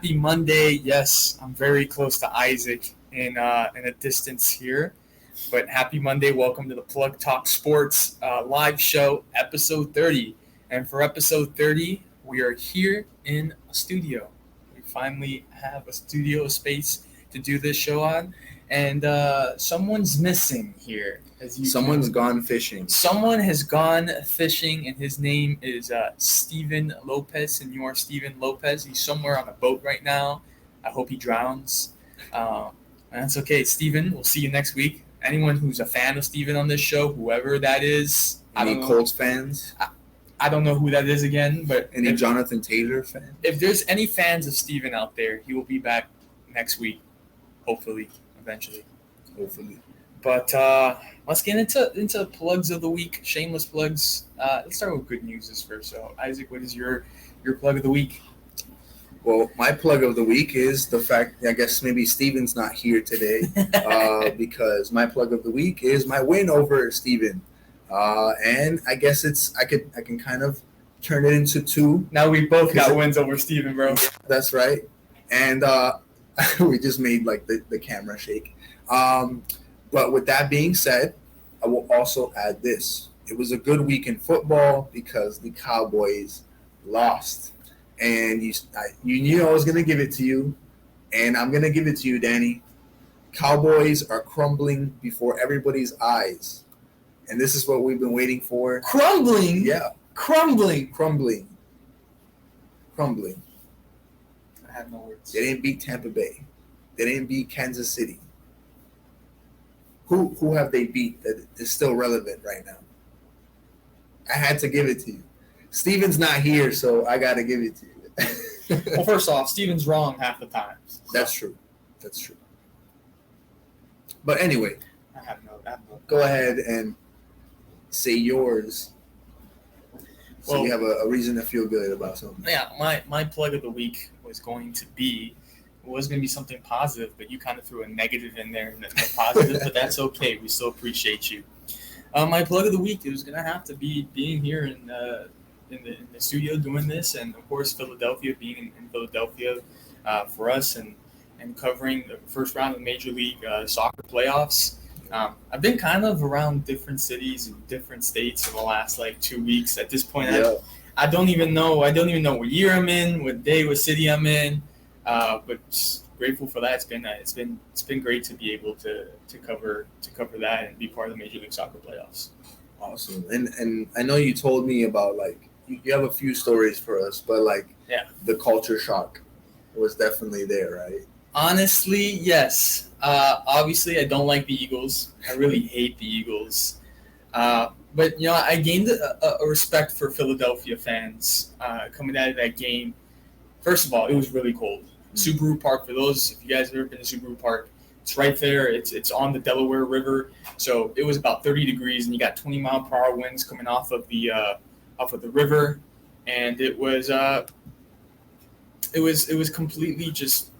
Happy Monday. Yes, I'm very close to Isaac in a distance here. But happy Monday. Welcome to the Plug Talk Sports live show, episode 30. And for episode 30, we are here in a studio. We finally have a studio space to do this show on. And someone's missing here. Someone's gone fishing. Someone has gone fishing, and his name is Steven Lopez, Senor Steven Lopez. He's somewhere on a boat right now. I hope he drowns. That's okay. Steven, we'll see you next week. Anyone who's a fan of Steven on this show, whoever that is. Any Colts fans? I don't know who that is again. But any Jonathan Taylor fans? If there's any fans of Steven out there, he will be back next week, hopefully, eventually. Hopefully. But let's get into plugs of the week, shameless plugs. Let's start with good news first. So, Isaac, what is your plug of the week? Well, my plug of the week is the fact, I guess maybe Steven's not here today because my plug of the week is my win over Steven. And I guess I can kind of turn it into two. Now we both got wins over Steven, bro. That's right. And we just made like the camera shake. But with that being said, I will also add this. It was a good week in football because the Cowboys lost. And you knew I was going to give it to you, and I'm going to give it to you, Danny. Cowboys are crumbling before everybody's eyes. And this is what we've been waiting for. Crumbling? Yeah. Crumbling. I have no words. They didn't beat Tampa Bay. They didn't beat Kansas City. Who have they beat that is still relevant right now? I had to give it to you. Steven's not here, so I got to give it to you. Well, first off, Steven's wrong half the time. So. That's true. But anyway, I have no. Go ahead and say yours. So you have a reason to feel good about something. Yeah, my plug of the week was going to be something positive, but you kind of threw a negative in there and a positive, but that's okay. We still appreciate you. My plug of the week is going to have to be being here in the studio doing this, and of course Philadelphia, being in Philadelphia for us and covering the first round of Major League Soccer playoffs. I've been kind of around different cities and different states for the last 2 weeks. At this point, yeah. I don't even know what year I'm in, what day, what city I'm in. But just grateful for that. It's been great to be able to cover that and be part of the Major League Soccer playoffs. Awesome. And I know you told me about you have a few stories for us, but the culture shock was definitely there, right? Honestly, yes. Obviously, I don't like the Eagles. I really hate the Eagles. But I gained a respect for Philadelphia fans coming out of that game. First of all, it was really cold. Subaru Park, for those, if you guys have ever been to Subaru Park, it's right there. It's on the Delaware River. So it was about 30 degrees, and you got 20-mile-per-hour winds coming off of the river, and it was completely just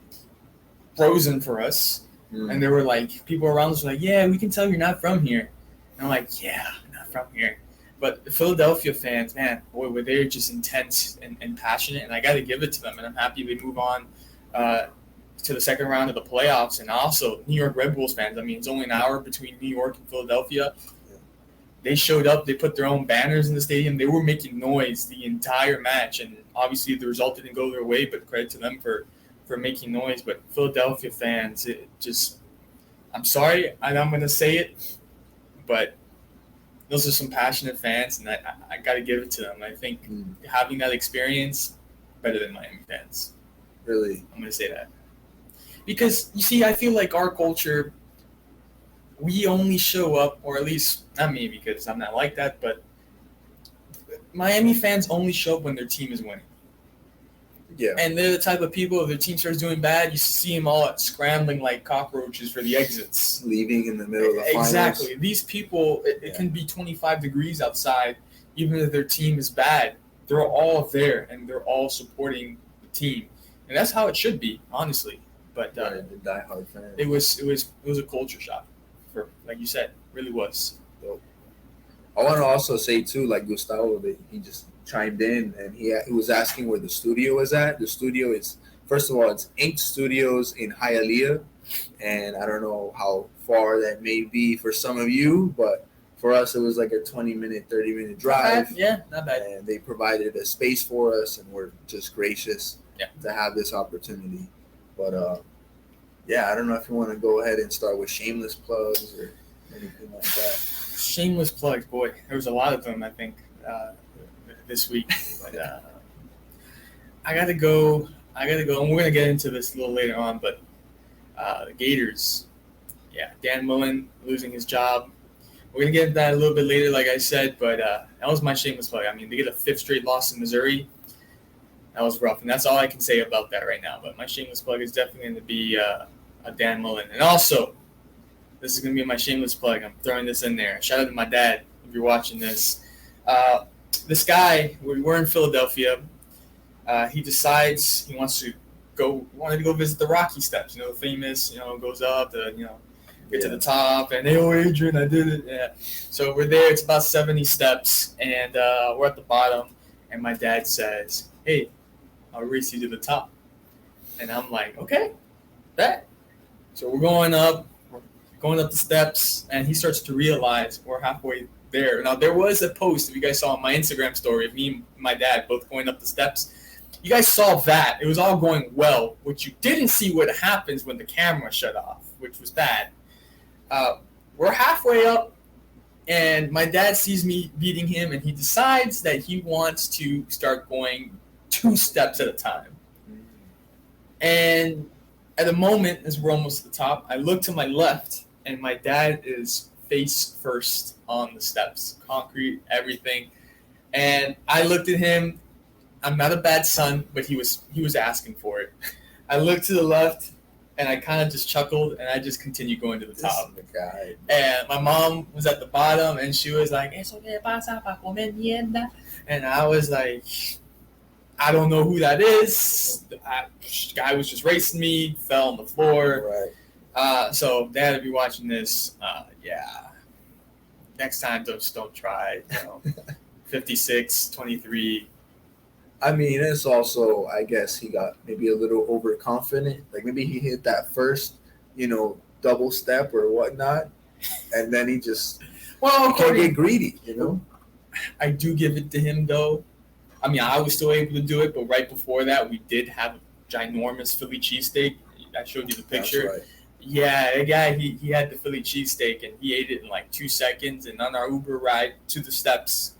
frozen for us. And there were people around us were yeah, we can tell you're not from here. And I'm yeah, I'm not from here. But the Philadelphia fans, man, boy, were they just intense and passionate, and I got to give it to them. And I'm happy they move on to the second round of the playoffs. And also, New York Redbulls fans. I mean, it's only an hour between New York and Philadelphia. They showed up. They put their own banners in the stadium. They were making noise the entire match. And obviously, the result didn't go their way, but credit to them for making noise. But Philadelphia fans, I'm sorry, and I'm going to say it, but those are some passionate fans, and I got to give it to them. I think having that experience, better than Miami fans. Really? I'm going to say that. Because, you see, I feel like our culture, we only show up, or at least, not me because I'm not like that, but Miami fans only show up when their team is winning. Yeah. And they're the type of people, if their team starts doing bad, you see them all scrambling like cockroaches for the exits. Leaving in the middle of the finals. Exactly. These people, it can be 25 degrees outside, even if their team is bad. They're all there, and they're all supporting the team. And that's how it should be, honestly. But the diehard fan. It was a culture shock, for like you said, really was. So, I want to also say too, Gustavo, that he just chimed in and he was asking where the studio is at. The studio is First of all, it's Ink Studios in Hialeah, and I don't know how far that may be for some of you, but for us, it was like a 20-minute, 30-minute drive. Yeah, not bad. And they provided a space for us, and we're just gracious Yeah. to have this opportunity. But yeah, I don't know if you want to go ahead and start with shameless plugs or anything like that. Shameless plugs, boy. There was a lot of them, I think, this week. But I gotta go, and we're gonna get into this a little later on. But the Gators, yeah, Dan Mullen losing his job. We're gonna get into that a little bit later, like I said. But that was my shameless plug. I mean, they get a 5th straight loss in Missouri. That was rough, and that's all I can say about that right now. But my shameless plug is definitely going to be a Dan Mullen. And also, this is going to be my shameless plug. I'm throwing this in there. Shout out to my dad if you're watching this. This guy, we're in Philadelphia. He decides he wanted to go visit the Rocky Steps. You know, the famous. You know, goes up to get to the top, and hey, Adrian, I did it. Yeah. So we're there. It's about 70 steps, and we're at the bottom. And my dad says, "Hey, I'll race you to the top." And I'm like, okay, bet. So we're going up the steps, and he starts to realize we're halfway there. Now, there was a post, if you guys saw on my Instagram story, of me and my dad both going up the steps. You guys saw that. It was all going well. What you didn't see what happens when the camera shut off, which was bad. We're halfway up, and my dad sees me beating him, and he decides that he wants to start going 2 steps at a time. And at the moment, as we're almost at the top, I look to my left, and my dad is face first on the steps, concrete, everything. And I looked at him. I'm not a bad son, but he was asking for it. I looked to the left, and I kind of just chuckled, and I just continued going to the top. This is the guy. And my mom was at the bottom, and she was like, "Eso que pasa pa comer mierda?" And I was like, I don't know who that is. The guy was just racing me, fell on the floor. Right. So Dad, if you're watching this, yeah. Next time, just don't try. 56, 23. I mean, it's also, I guess he got maybe a little overconfident. Like maybe he hit that first, double step or whatnot, and then he just can't get greedy, I do give it to him, though. I mean, I was still able to do it, but right before that, we did have a ginormous Philly cheesesteak. I showed you the picture. That's right. Yeah, the guy, he had the Philly cheesesteak, and he ate it in like 2 seconds. And on our Uber ride to the steps,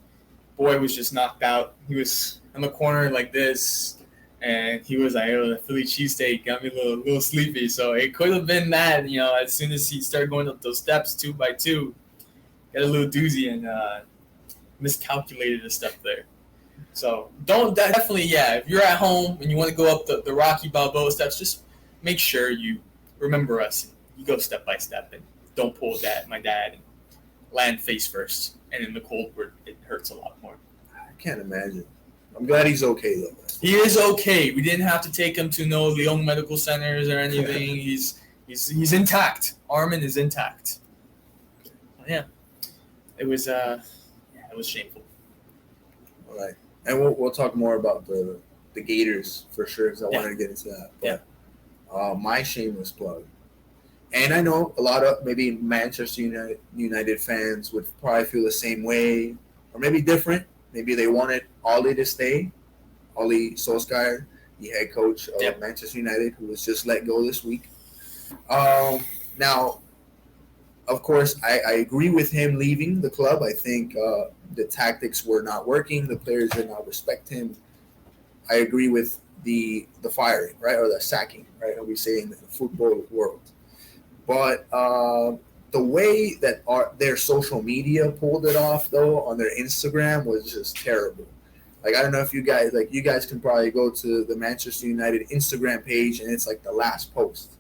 boy was just knocked out. He was in the corner like this, and he was like, "Oh, the Philly cheesesteak got me a little sleepy." So it could have been that, as soon as he started going up those steps 2 by 2, got a little doozy and miscalculated a step there. So definitely, if you're at home and you want to go up the Rocky Balboa steps, just make sure you remember us. You go step by step and don't pull my dad, and land face first. And in the cold, where it hurts a lot more. I can't imagine. I'm glad he's okay, though. He is okay. We didn't have to take him to no Leon Medical Centers or anything. He's intact. Armin is intact. Yeah. It was shameful. All right. And we'll talk more about the Gators for sure, because I wanted to get into that. But my shameless plug. And I know a lot of maybe Manchester United fans would probably feel the same way, or maybe different. Maybe they wanted Ole to stay. Ole Solskjaer, the head coach of Manchester United, who was just let go this week. Now, of course, I agree with him leaving the club. I think the tactics were not working. The players did not respect him. I agree with the firing, right, or the sacking, right, as we say in the football world. But the way that their social media pulled it off, though, on their Instagram was just terrible. Like, I don't know if you guys can probably go to the Manchester United Instagram page, and it's like the last post.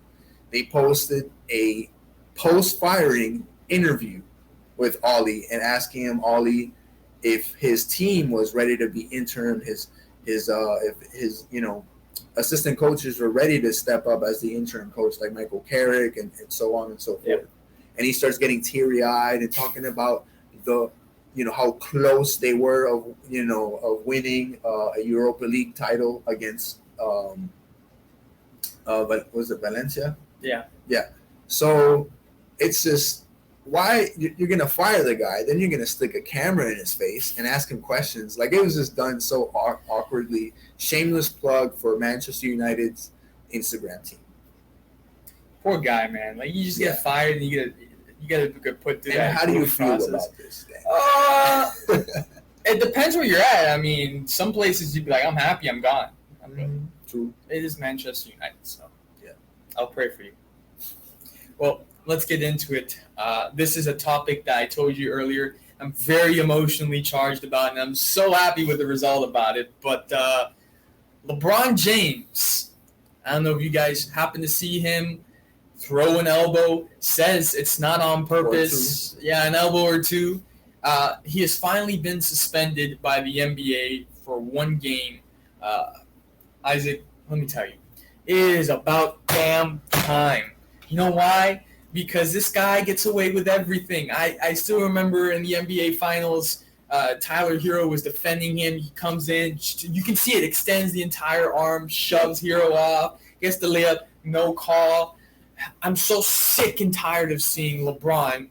They posted a post-firing interview with Ole and asking him, Ole, if his team was ready to be interim, if his assistant coaches were ready to step up as the interim coach, like Michael Carrick and so on and so forth. Yep. And he starts getting teary-eyed and talking about how close they were of winning a Europa League title against but was it Valencia? Yeah. Yeah. So it's just why you're gonna fire the guy, then you're gonna stick a camera in his face and ask him questions. Like it was just done so awkwardly. Shameless plug for Manchester United's Instagram team. Poor guy, man. Like you just get fired and you get put through and that. How do you feel process. about this? It depends where you're at. I mean, some places you'd be like, I'm happy, I'm gone. I'm good. True. It is Manchester United, so yeah, I'll pray for you. Well, let's get into it. This is a topic that I told you earlier. I'm very emotionally charged about, and I'm so happy with the result about it. But LeBron James, I don't know if you guys happen to see him throw an elbow, says it's not on purpose. Yeah, an elbow or two. He has finally been suspended by the NBA for one game. Isaac, let me tell you, it is about damn time. You know why? Because this guy gets away with everything. I still remember in the NBA Finals, Tyler Hero was defending him. He comes in. You can see it extends the entire arm, shoves Hero off, gets the layup, no call. I'm so sick and tired of seeing LeBron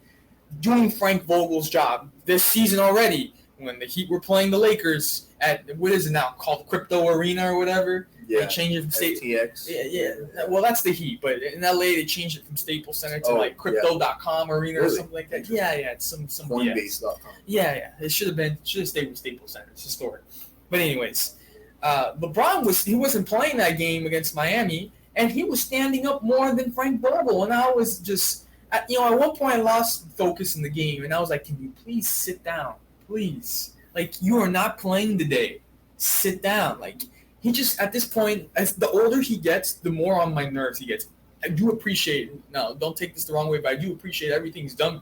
doing Frank Vogel's job this season already. When the Heat were playing the Lakers at, what is it now, called Crypto Arena or whatever? Yeah. They changed it from FTX. Yeah. Well, that's the Heat, but in LA they changed it from Staples Center to like Crypto.com Arena or something like that. Yeah, it's some Coinbase.com. Yeah. It should have stayed with Staples Center. It's historic. But anyways, LeBron wasn't playing that game against Miami, and he was standing up more than Frank Vogel, and I was just, at one point I lost focus in the game, and I was like, can you please sit down? Please. Like, you are not playing today. Sit down. Like, he just, at this point, as the older he gets, the more on my nerves he gets. I do appreciate, no, don't take this the wrong way, but I do appreciate everything he's done,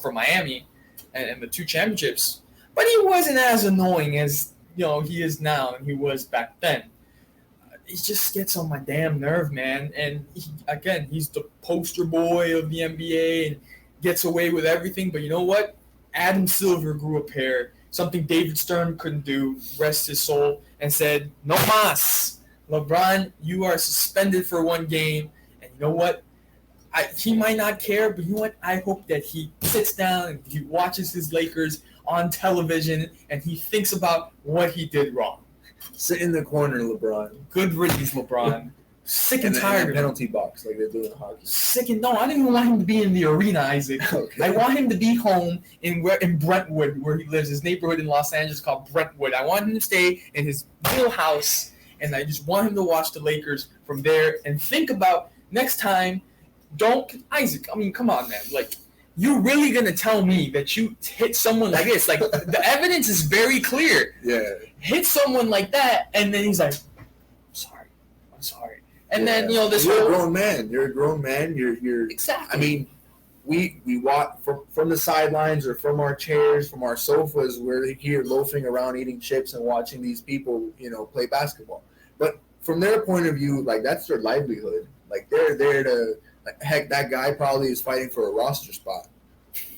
for Miami and the 2 championships. But he wasn't as annoying as, he is now and he was back then. He just gets on my damn nerve, man. And, he's the poster boy of the NBA and gets away with everything. But you know what? Adam Silver grew a pair, something David Stern couldn't do, rest his soul, and said, no mas. LeBron, you are suspended for 1 game. And you know what? He might not care, but you know what? I hope that he sits down and he watches his Lakers on television and he thinks about what he did wrong. Sit in the corner, LeBron. Good riddance, LeBron. Sick and tired in the of penalty box like they do in hockey. No, I didn't even want him to be in the arena, Isaac. Okay. I want him to be home in Brentwood, where he lives, his neighborhood in Los Angeles called Brentwood. I want him to stay in his little house, and I just want him to watch the Lakers from there and think about next time. Isaac, I mean, come on, man. Like, you're really going to tell me that you hit someone like this? Like, the evidence is very clear. Yeah. Hit someone like that, and then he's like, I'm sorry. And then, this You're a grown man. You're a grown man. You're exactly. I mean, we watch from the sidelines or from our chairs, from our sofas, we're here loafing around eating chips and watching these people, play basketball. But from their point of view, like, that's their livelihood. Like, they're there to, like, heck, that guy probably is fighting for a roster spot.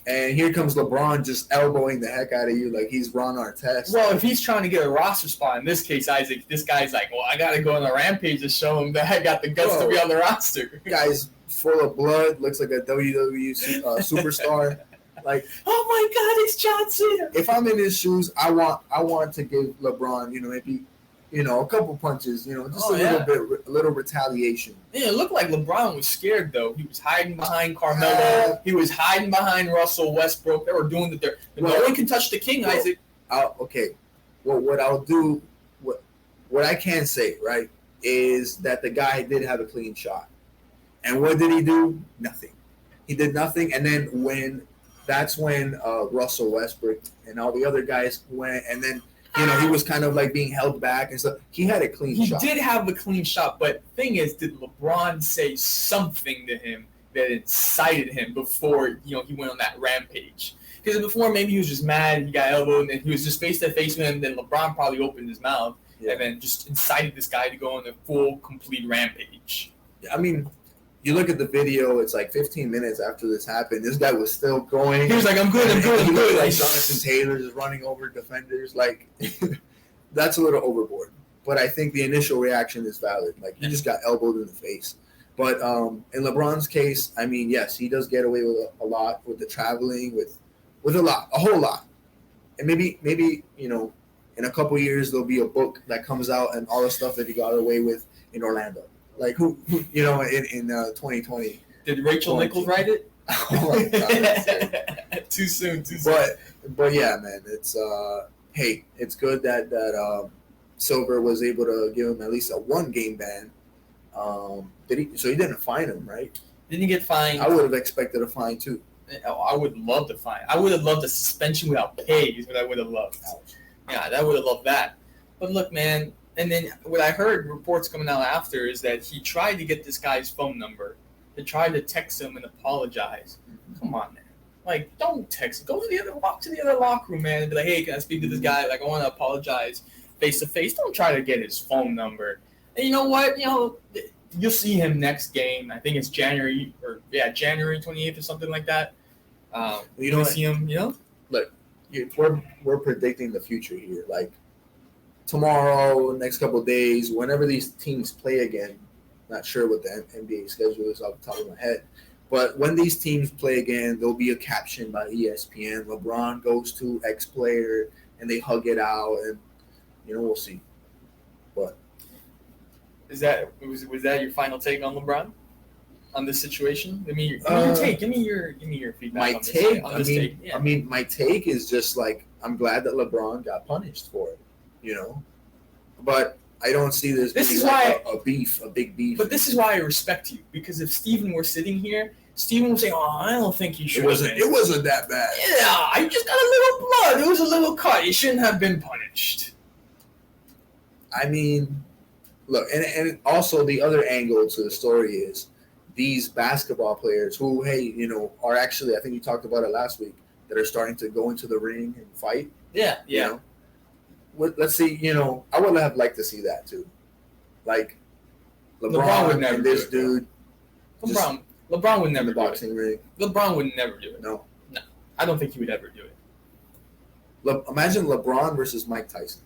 And here comes LeBron just elbowing the heck out of you like he's Ron Artest. Well, if he's trying to get a roster spot, in this case, Isaac, this guy's like, well, I got to go on a rampage to show him that I got the guts to be on the roster. Guy's full of blood, looks like a WWE superstar. Like, oh my God, it's John Cena. If I'm in his shoes, I want to give LeBron, maybe, a couple punches, just a little retaliation. Yeah, it looked like LeBron was scared, though. He was hiding behind Carmelo. He was hiding behind Russell Westbrook. They were doing it there. No one can touch the king, Isaac. Okay. Well, what I'll do, what I can say, right, is that the guy did have a clean shot. And what did he do? Nothing. He did nothing. And then that's when Russell Westbrook and all the other guys went, and then he was kind of like being held back and stuff. He had a clean shot. He did have a clean shot, but the thing is, did LeBron say something to him that incited him before, he went on that rampage? Because before, maybe he was just mad, he got elbowed, and he was just face-to-face with him, then LeBron probably opened his mouth and then just incited this guy to go on a full, complete rampage. I mean, you look at the video, it's like 15 minutes after this happened. This guy was still going. He was like, I'm good. Like Jonathan Taylor just running over defenders. Like, that's a little overboard. but I think the initial reaction is valid. Like, he just got elbowed in the face. But in LeBron's case, I mean, yes, he does get away with a lot, with the traveling, with a whole lot. And maybe in a couple years there'll be a book that comes out and all the stuff that he got away with in Orlando. Like, who in 2020. Did Rachel Nichols write it? Oh my God! Too soon. But yeah, man, it's it's good that Silver was able to give him at least a 1-game ban. Did he? So he didn't fine him, right? Didn't he get fined? I would have expected a fine too. I would love the fine. I would have loved a suspension without pay. Is what I would have loved. Ouch. Yeah, I would have loved that. But look, man. And then what I heard reports coming out after is that he tried to get this guy's phone number. He tried to text him and apologize. Come on, man. Like, don't text. Walk to the other locker room, man, and be like, hey, can I speak to this guy? Like, I want to apologize face to face. Don't try to get his phone number. And you know what? You'll see him next game. I think it's January 28th or something like that. You don't see him. Look, we're predicting the future here. Like, tomorrow, next couple of days, whenever these teams play again. Not sure what the NBA schedule is off the top of my head. But when these teams play again, there'll be a caption by ESPN. LeBron goes to X player, and they hug it out, and we'll see. But was that your final take on LeBron, on this situation? Give me your take. Give me your feedback. My take. I mean, my take is just like, I'm glad that LeBron got punished for it. But I don't see this being a big beef. But this is why I respect you, because if Steven were sitting here, Steven would say, "Oh, I don't think he should." It wasn't that bad. Yeah, I just got a little blood. It was a little cut. He shouldn't have been punished. I mean, look, and also the other angle to the story is these basketball players who, are actually, I think you talked about it last week, that are starting to go into the ring and fight. Yeah. Let's see, I would have liked to see that too. Like, LeBron would never and this dude. LeBron would never do boxing ring. LeBron would never do it. No. I don't think he would ever do it. Imagine LeBron versus Mike Tyson.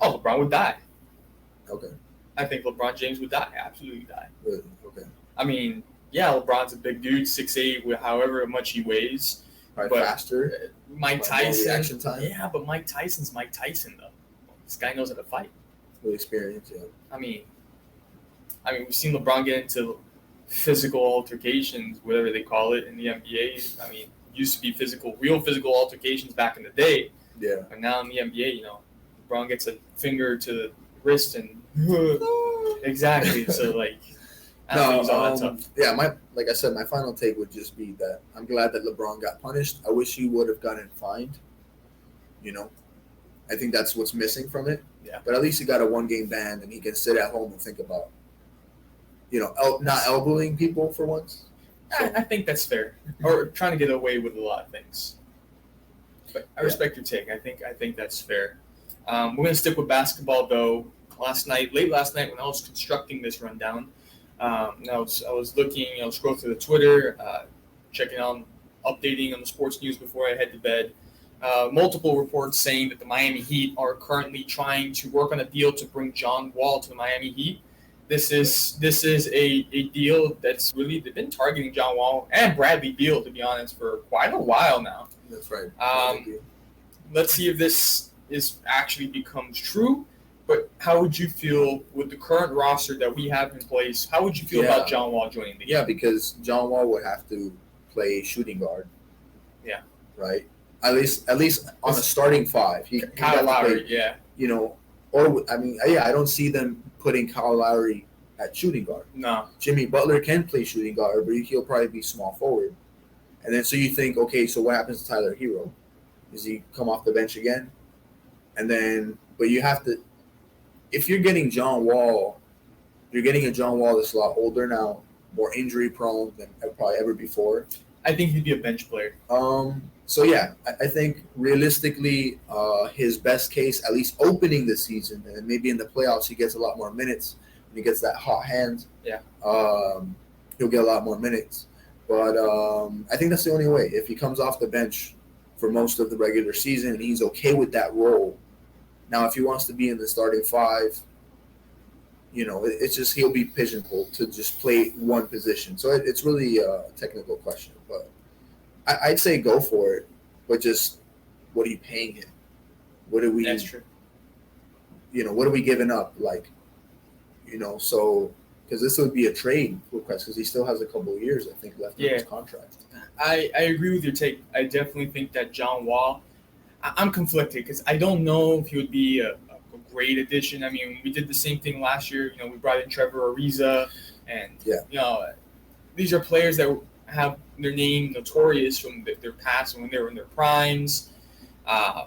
Oh, LeBron would die. Okay. I think LeBron James would die. Absolutely die. Really? Okay. I mean, yeah, LeBron's a big dude, 6'8", with however much he weighs. Probably faster. Mike Tyson. Reaction time. Yeah, but Mike Tyson's Mike Tyson, though. This guy knows how to fight. With experience, yeah. I mean, we've seen LeBron get into physical altercations, whatever they call it, in the NBA. I mean, used to be real physical altercations back in the day. Yeah. But now in the NBA, LeBron gets a finger to the wrist and exactly. So like, I don't think he's all that tough. Yeah, like I said, my final take would just be that I'm glad that LeBron got punished. I wish he would have gotten fined. I think that's what's missing from it. Yeah. But at least he got a 1-game ban, and he can sit at home and think about, not elbowing people for once. So. I think that's fair. Or trying to get away with a lot of things. But I respect your take. I think that's fair. We're going to stick with basketball, though. Late last night, when I was constructing this rundown, I was looking, scroll through the Twitter, checking on, updating on the sports news before I head to bed. Multiple reports saying that the Miami Heat are currently trying to work on a deal to bring John Wall to the Miami Heat. This is a deal that's really, they've been targeting John Wall and Bradley Beal, to be honest, for quite a while now. That's right. Let's see if this actually becomes true. But how would you feel with the current roster that we have in place? How would you feel about John Wall joining the game? Yeah, because John Wall would have to play shooting guard. Yeah. Right? At least on a starting 5. Kyle Lowry, I don't see them putting Kyle Lowry at shooting guard. No. Jimmy Butler can play shooting guard, but he'll probably be small forward. And then so you think, okay, so what happens to Tyler Hero? Does he come off the bench again? And then, but you have to, if you're getting John Wall, you're getting a John Wall that's a lot older now, more injury prone than probably ever before. I think he'd be a bench player. So yeah, I think realistically, his best case, at least opening the season, and maybe in the playoffs, he gets a lot more minutes when he gets that hot hand. Yeah. He'll get a lot more minutes. But I think that's the only way. If he comes off the bench for most of the regular season and he's okay with that role, Now, if he wants to be in the starting five, it's just he'll be pigeonholed to just play one position. So it's really a technical question. But I'd say go for it. But just what are you paying him? What are we? That's true. What are we giving up? So because this would be a trade request because he still has a couple of years, I think, left in his contract. I agree with your take. I definitely think that John Wall, I'm conflicted because I don't know if he would be a great addition. I mean, we did the same thing last year. We brought in Trevor Ariza, and these are players that have their name notorious from their past when they were in their primes. I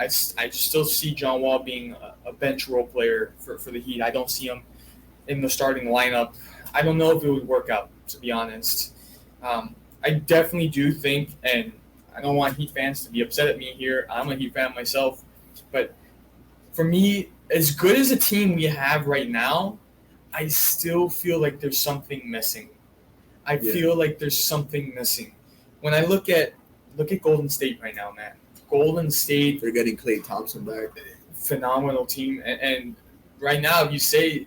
still see John Wall being a bench role player for the Heat. I don't see him in the starting lineup. I don't know if it would work out, to be honest. I definitely do think, and I don't want Heat fans to be upset at me here. I'm a Heat fan myself, but for me, as good as a team we have right now, I still feel like there's something missing. I feel like there's something missing. When I look at Golden State right now, man. Golden State. They're getting Klay Thompson back. Phenomenal team. And right now, you say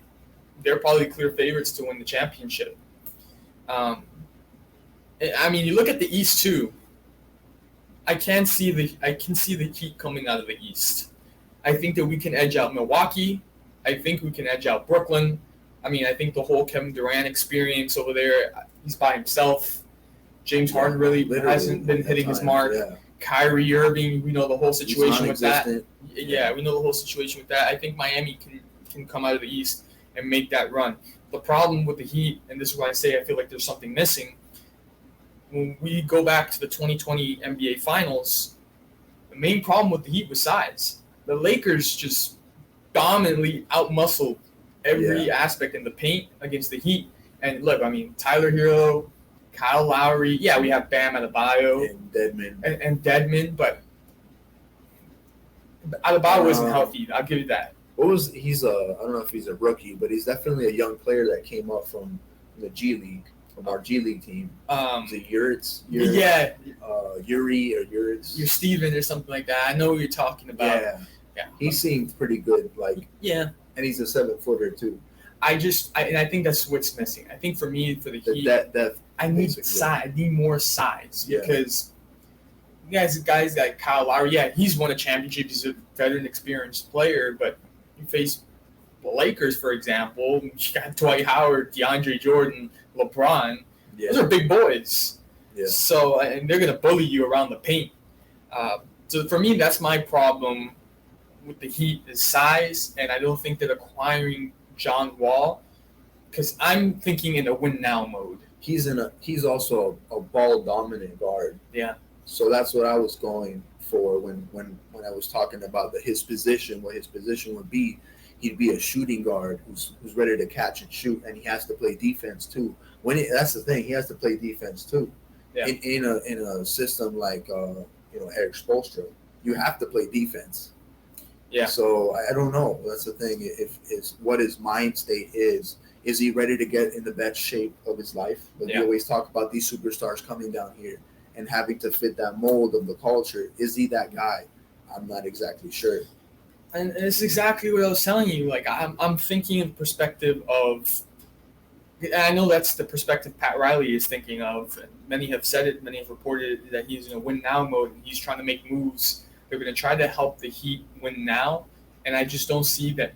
they're probably clear favorites to win the championship. I mean, you look at the East, too. I can see the Heat coming out of the East. I think that we can edge out Milwaukee. I think we can edge out Brooklyn. I mean, I think the whole Kevin Durant experience over there, he's by himself. James Harden really hasn't been hitting his mark. Yeah. Kyrie Irving, we know the whole situation with that. Yeah, we know the whole situation with that. I think Miami can come out of the East and make that run. The problem with the Heat, and this is why I say I feel like there's something missing, when we go back to the 2020 NBA Finals, the main problem with the Heat was size. The Lakers just dominantly outmuscled every aspect in the paint against the Heat. And look, I mean, Tyler Hero, Kyle Lowry, we have Bam Adebayo and Dedmon, but Adebayo wasn't healthy. I'll give you that. He's I don't know if he's a rookie, but he's definitely a young player that came up from the G League, from our G League team. Is it Yuri or Yuritz? You're Steven or something like that. I know what you're talking about. Yeah. He seemed pretty good, and he's a 7-footer too. I think that's what's missing. I think for me, for the Heat, I need size. I need more size because guys like Kyle Lowry, he's won a championship. He's a veteran, experienced player. But you face the Lakers, for example, you got Dwight Howard, DeAndre Jordan, LeBron. Those are big boys. Yeah. So, and they're gonna bully you around the paint. So for me, that's my problem with the Heat is size, and I don't think that acquiring John Wall, because I'm thinking in a win now mode. He's also a ball dominant guard. Yeah. So that's what I was going for when I was talking about his position. What his position would be, he'd be a shooting guard who's ready to catch and shoot, and he has to play defense too. That's the thing, he has to play defense too. Yeah. In a system like Eric Spoelstra, you have to play defense. Yeah. So I don't know. That's the thing. If what his mind state is he ready to get in the best shape of his life? But we always talk about these superstars coming down here and having to fit that mold of the culture. Is he that guy? I'm not exactly sure. And it's exactly what I was telling you. Like I'm thinking in the perspective of, and I know that's the perspective Pat Riley is thinking of. And many have said it. Many have reported that he's in a win now mode and he's trying to make moves. They're going to try to help the Heat win now, and I just don't see that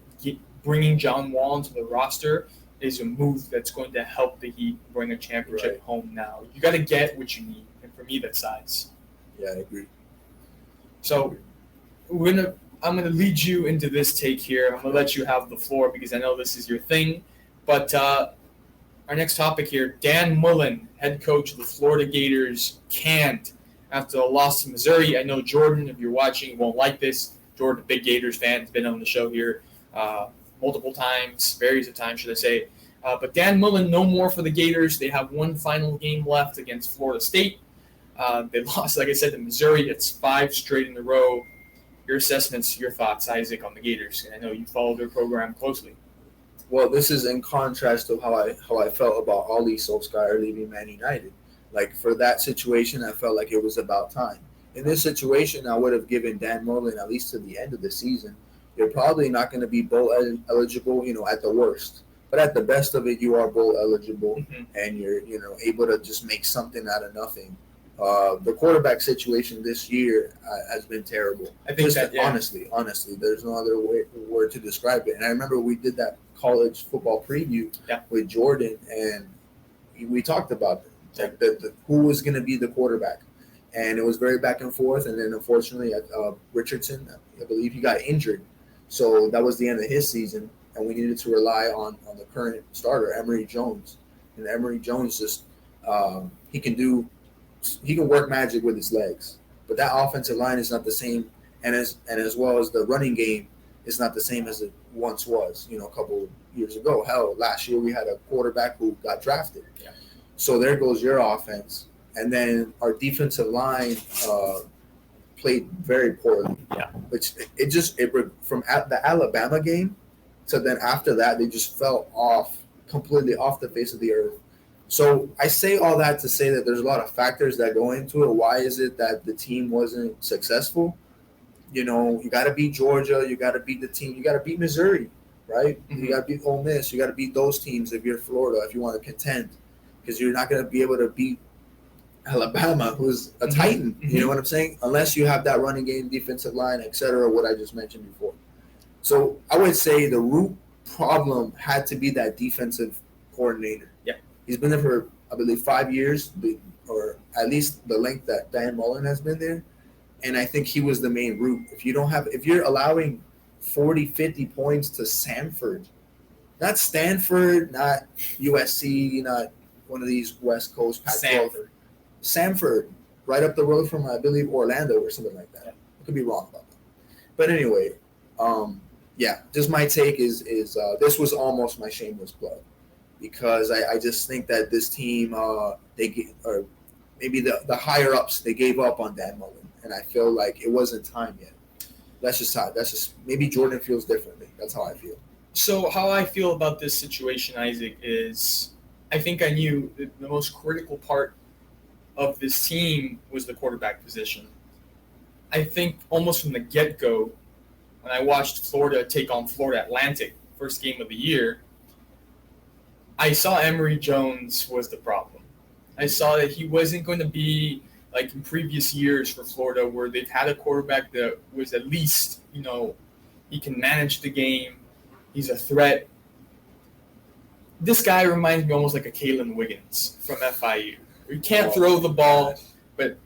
bringing John Wall into the roster is a move that's going to help the Heat bring a championship home now. You got to get what you need, and for me, that's size. Yeah, I agree. So I'm gonna lead you into this take here. I'm gonna let you have the floor because I know this is your thing. But our next topic here: Dan Mullen, head coach of the Florida Gators, canned after the loss to Missouri. I know Jordan, if you're watching, won't like this. Jordan, a big Gators fan, has been on the show here multiple times, various times, should I say. But Dan Mullen, no more for the Gators. They have one final game left against Florida State. They lost, like I said, to Missouri. It's 5 straight in a row. Your assessments, your thoughts, Isaac, on the Gators. And I know you follow their program closely. Well, this is in contrast to how I felt about Ollie Solskjaer leaving Man United. Like, for that situation, I felt like it was about time. in this situation, I would have given Dan Mullen at least to the end of the season. You're probably not going to be bowl eligible, at the worst. But at the best of it, you are bowl eligible, and you're, able to just make something out of nothing. The quarterback situation this year has been terrible. I think honestly, there's no other word to describe it. And I remember we did that college football preview with Jordan, and we talked about it, like who was going to be the quarterback, and it was very back and forth. And then unfortunately, Richardson, I believe he got injured, so that was the end of his season, and we needed to rely on the current starter, Emory Jones. And Emory Jones just he can work magic with his legs, but that offensive line is not the same, and as well as the running game is not the same as it once was. A couple of years ago. Hell, last year we had a quarterback who got drafted. Yeah. So there goes your offense, and then our defensive line played very poorly. Yeah. Which from the Alabama game to then after that they just fell completely off the face of the earth. So I say all that to say that there's a lot of factors that go into it. Why is it that the team wasn't successful? You got to beat Georgia. You got to beat the team. You got to beat Missouri, right? Mm-hmm. You got to beat Ole Miss. You got to beat those teams if you're Florida, if you want to contend, because you're not going to be able to beat Alabama, who's a Titan. Mm-hmm. You know what I'm saying? Unless you have that running game, defensive line, etc., what I just mentioned before. So I would say the root problem had to be that defensive coordinator. Yeah. He's been there for, I believe, 5 years, or at least the length that Dan Mullen has been there. And I think he was the main root. If you're allowing 40, 50 points to Samford, not Stanford, not USC, not one of these West Coast Pac-12. Samford, right up the road from, I believe, Orlando or something like that. I could be wrong about that. But anyway, just my take is this was almost my shameless plug, because I just think that this team, or maybe the higher ups, they gave up on Dan Mullen, and I feel like it wasn't time yet. That's just maybe Jordan feels differently. That's how I feel. So how I feel about this situation, Isaac, is I think I knew the most critical part of this team was the quarterback position. I think almost from the get-go, when I watched Florida take on Florida Atlantic, first game of the year, I saw Emory Jones was the problem. I saw that he wasn't going to be like in previous years for Florida, where they've had a quarterback that was at least, he can manage the game. He's a threat. This guy reminds me almost like a Kalen Wiggins from FIU. He can't throw the ball, but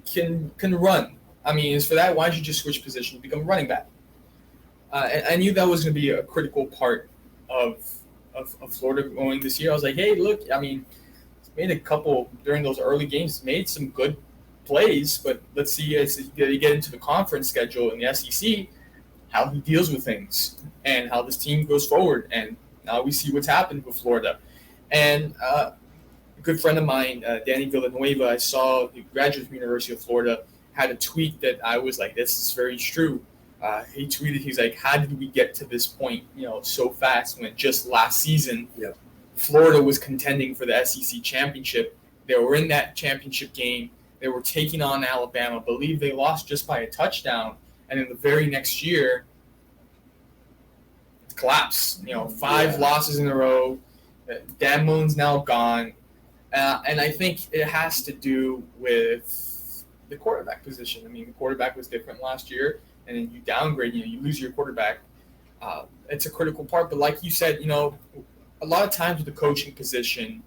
can run. I mean, as for that, why don't you just switch positions, become a running back? And I knew that was going to be a critical part of Florida going this year. I was like, hey, look, I mean, he's made a couple during those early games, made some good plays, but let's see as you get into the conference schedule in the SEC, how he deals with things and how this team goes forward. And now we see what's happened with Florida. And a good friend of mine, Danny Villanueva, I saw, he graduated from the University of Florida, had a tweet that I was like, this is very true. He tweeted, he's like, how did we get to this point, so fast, when just last season, Florida was contending for the SEC championship. They were in that championship game. They were taking on Alabama. I believe they lost just by a touchdown. And in the very next year, it collapsed. 5 losses in a row. Dan Mullen's now gone. And I think it has to do with the quarterback position. I mean, the quarterback was different last year. And then you downgrade, you lose your quarterback. It's a critical part. But like you said, a lot of times with the coaching position,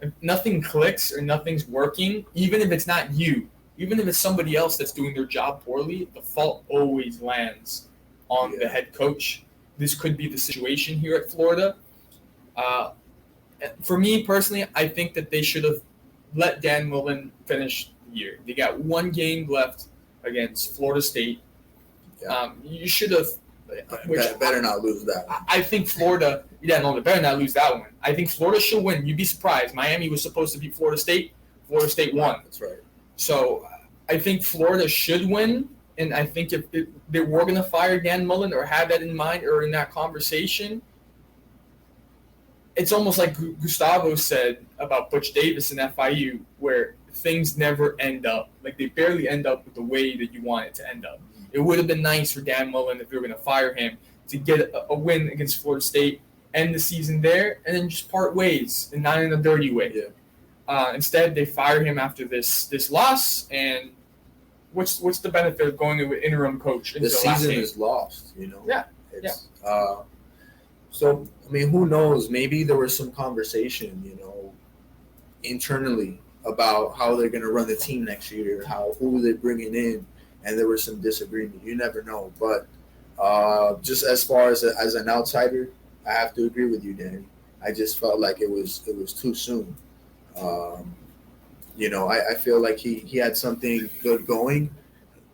if nothing clicks or nothing's working, even if it's not you, even if it's somebody else that's doing their job poorly, the fault always lands on the head coach. This could be the situation here at Florida. For me personally, I think that they should have let Dan Mullen finish the year. They got 1 game left against Florida State. You should have. Better not lose that one. I think Florida. They better not lose that one. I think Florida should win. You'd be surprised. Miami was supposed to beat Florida State. Florida State won. That's right. So I think Florida should win. And I think if they were going to fire Dan Mullen or have that in mind or in that conversation, it's almost like Gustavo said about Butch Davis and FIU, where things never end up. Like, they barely end up with the way that you want it to end up. It would have been nice for Dan Mullen, if you were going to fire him, to get a win against Florida State, end the season there, and then just part ways, and not in a dirty way. Yeah. Instead, they fire him after this loss, and what's the benefit of going to an interim coach into the the last season game? is lost, you know. Yeah. So I mean, who knows? Maybe there was some conversation, you know, internally about how they're going to run the team next year, who they're bringing in, and there was some disagreement. You never know, but just as far as an outsider, I have to agree with you, Danny. I just felt like it was too soon. You know, I feel like he had something good going.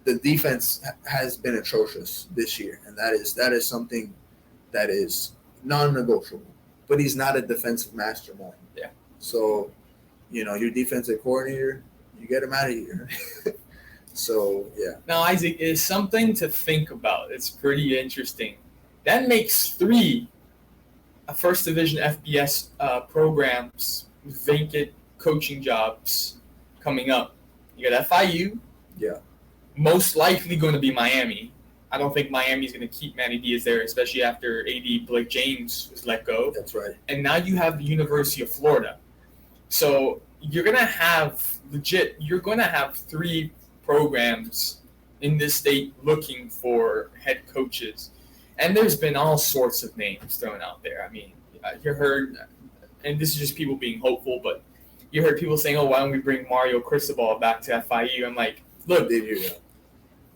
The defense has been atrocious this year, and that is something that is non-negotiable. But he's not a defensive mastermind. Yeah. So, you know, your defensive coordinator, you get him out of here. So, yeah. Now, Isaac, is something to think about. It's pretty interesting. That makes 3 First Division FBS programs with vacant coaching jobs coming up. You got FIU. Yeah. Most likely going to be Miami. I don't think Miami's going to keep Manny Diaz there, especially after AD Blake James was let go. That's right. And now you have the University of Florida. So you're going to have 3 programs in this state looking for head coaches. And there's been all sorts of names thrown out there. I mean, you heard, and this is just people being hopeful, but you heard people saying, oh, why don't we bring Mario Cristobal back to FIU? I'm like, look,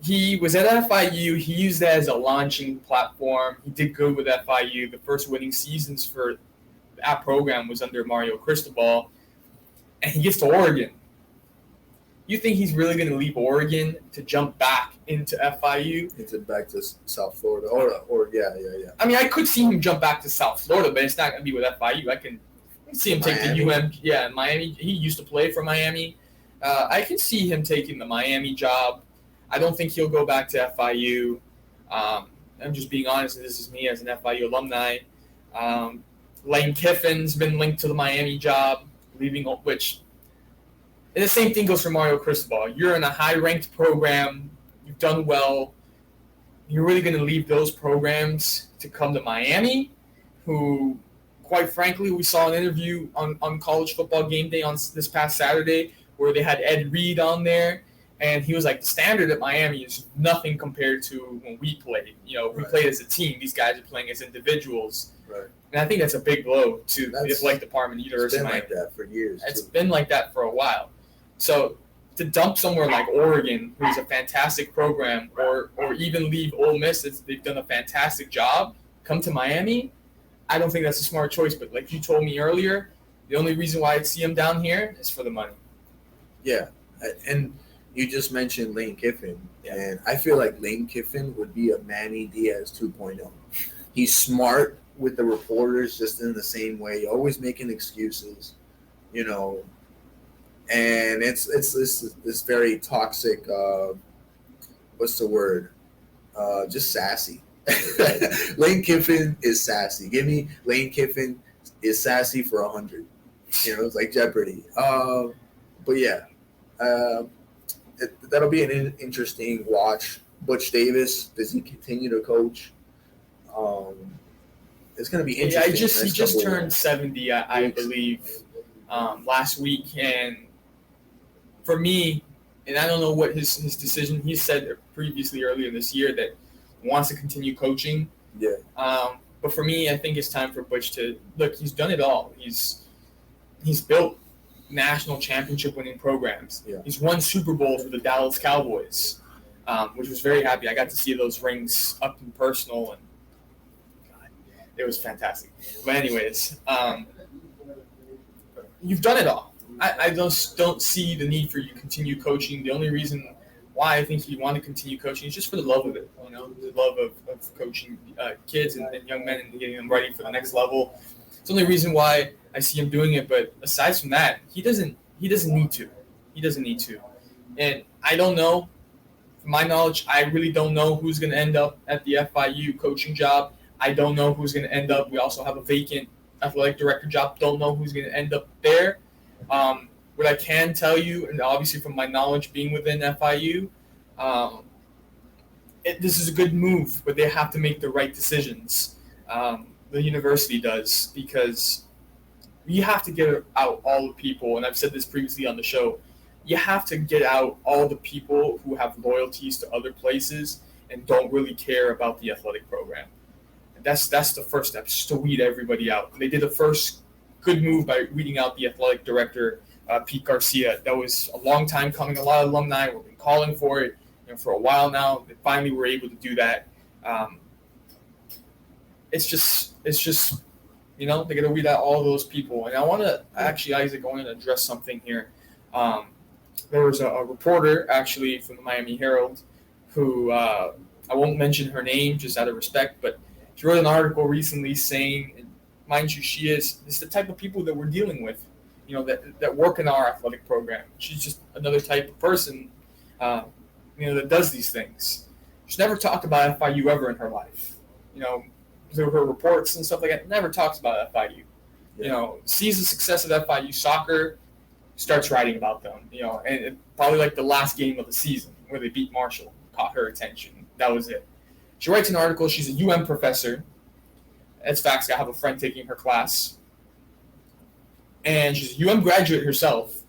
he was at FIU. He used that as a launching platform. He did good with FIU. The first winning seasons for that program was under Mario Cristobal. And he gets to Oregon. You think he's really going to leave Oregon to jump back into FIU? Back to South Florida. Or yeah. I mean, I could see him jump back to South Florida, but it's not going to be with FIU. I can see him take the Miami. He used to play for Miami. I can see him taking the Miami job. I don't think he'll go back to FIU. I'm just being honest, and this is me as an FIU alumni. Lane Kiffin's been linked to the Miami job, and the same thing goes for Mario Cristobal. You're in a high-ranked program. You've done well. You're really going to leave those programs to come to Miami, who, quite frankly, we saw an interview on College Football Game Day on this past Saturday where they had Ed Reed on there, and he was like, the standard at Miami is nothing compared to when we played. You know, we played as a team. These guys are playing as individuals. Right. And I think that's a big blow to the athletic department at University of Miami. It's been like that for years. It's been like that for a while. So to dump somewhere like Oregon, who's a fantastic program, or even leave Ole Miss, they've done a fantastic job, come to Miami, I don't think that's a smart choice. But like you told me earlier, the only reason why I'd see him down here is for the money. Yeah, and you just mentioned Lane Kiffin, and I feel like Lane Kiffin would be a Manny Diaz 2.0. He's smart with the reporters, just in the same way, always making excuses, you know. And it's this very toxic. What's the word? Just sassy. Lane Kiffin is sassy. Give me Lane Kiffin is sassy for 100. You know, it's like Jeopardy. But yeah, that'll be an interesting watch. Butch Davis, does he continue to coach? It's going to be interesting. He just turned 70, I believe, last week, and for me, and I don't know what his decision. He said previously earlier this year that he wants to continue coaching. Yeah. But for me, I think it's time for Butch to look. He's done it all. He's built national championship winning programs. Yeah. He's won Super Bowls with the Dallas Cowboys, which was very happy. I got to see those rings up and personal, and God, it was fantastic. But anyways, you've done it all. I just don't see the need for you to continue coaching. The only reason why I think you want to continue coaching is just for the love of it, you know, the love of coaching kids and young men and getting them ready for the next level. It's the only reason why I see him doing it. But aside from that, he doesn't need to. He doesn't need to. And I don't know. From my knowledge, I really don't know who's going to end up at the FIU coaching job. I don't know who's going to end up. We also have a vacant athletic director job. Don't know who's going to end up there. What I can tell you, and obviously from my knowledge being within FIU, this is a good move, but they have to make the right decisions. The university does, because you have to get out all the people, and I've said this previously on the show, you have to get out all the people who have loyalties to other places and don't really care about the athletic program. And that's the first step, just to weed everybody out. They did the first good move by weeding out the athletic director, Pete Garcia. That was a long time coming. A lot of alumni have been calling for it for a while now. They finally were able to do that. It's just they got to weed out all those people. And I want to actually, Isaac, I want to address something here. There was a reporter actually from the Miami Herald who I won't mention her name just out of respect, but she wrote an article recently saying, and mind you, it's the type of people that we're dealing with, that work in our athletic program. She's just another type of person, that does these things. She's never talked about FIU ever in her life. Through her reports and stuff like that, never talks about FIU. Yeah. Sees the success of FIU soccer, starts writing about them. And probably like the last game of the season where they beat Marshall caught her attention. That was it. She writes an article. She's a UM professor. It's facts. I have a friend taking her class. And she's a UM graduate herself.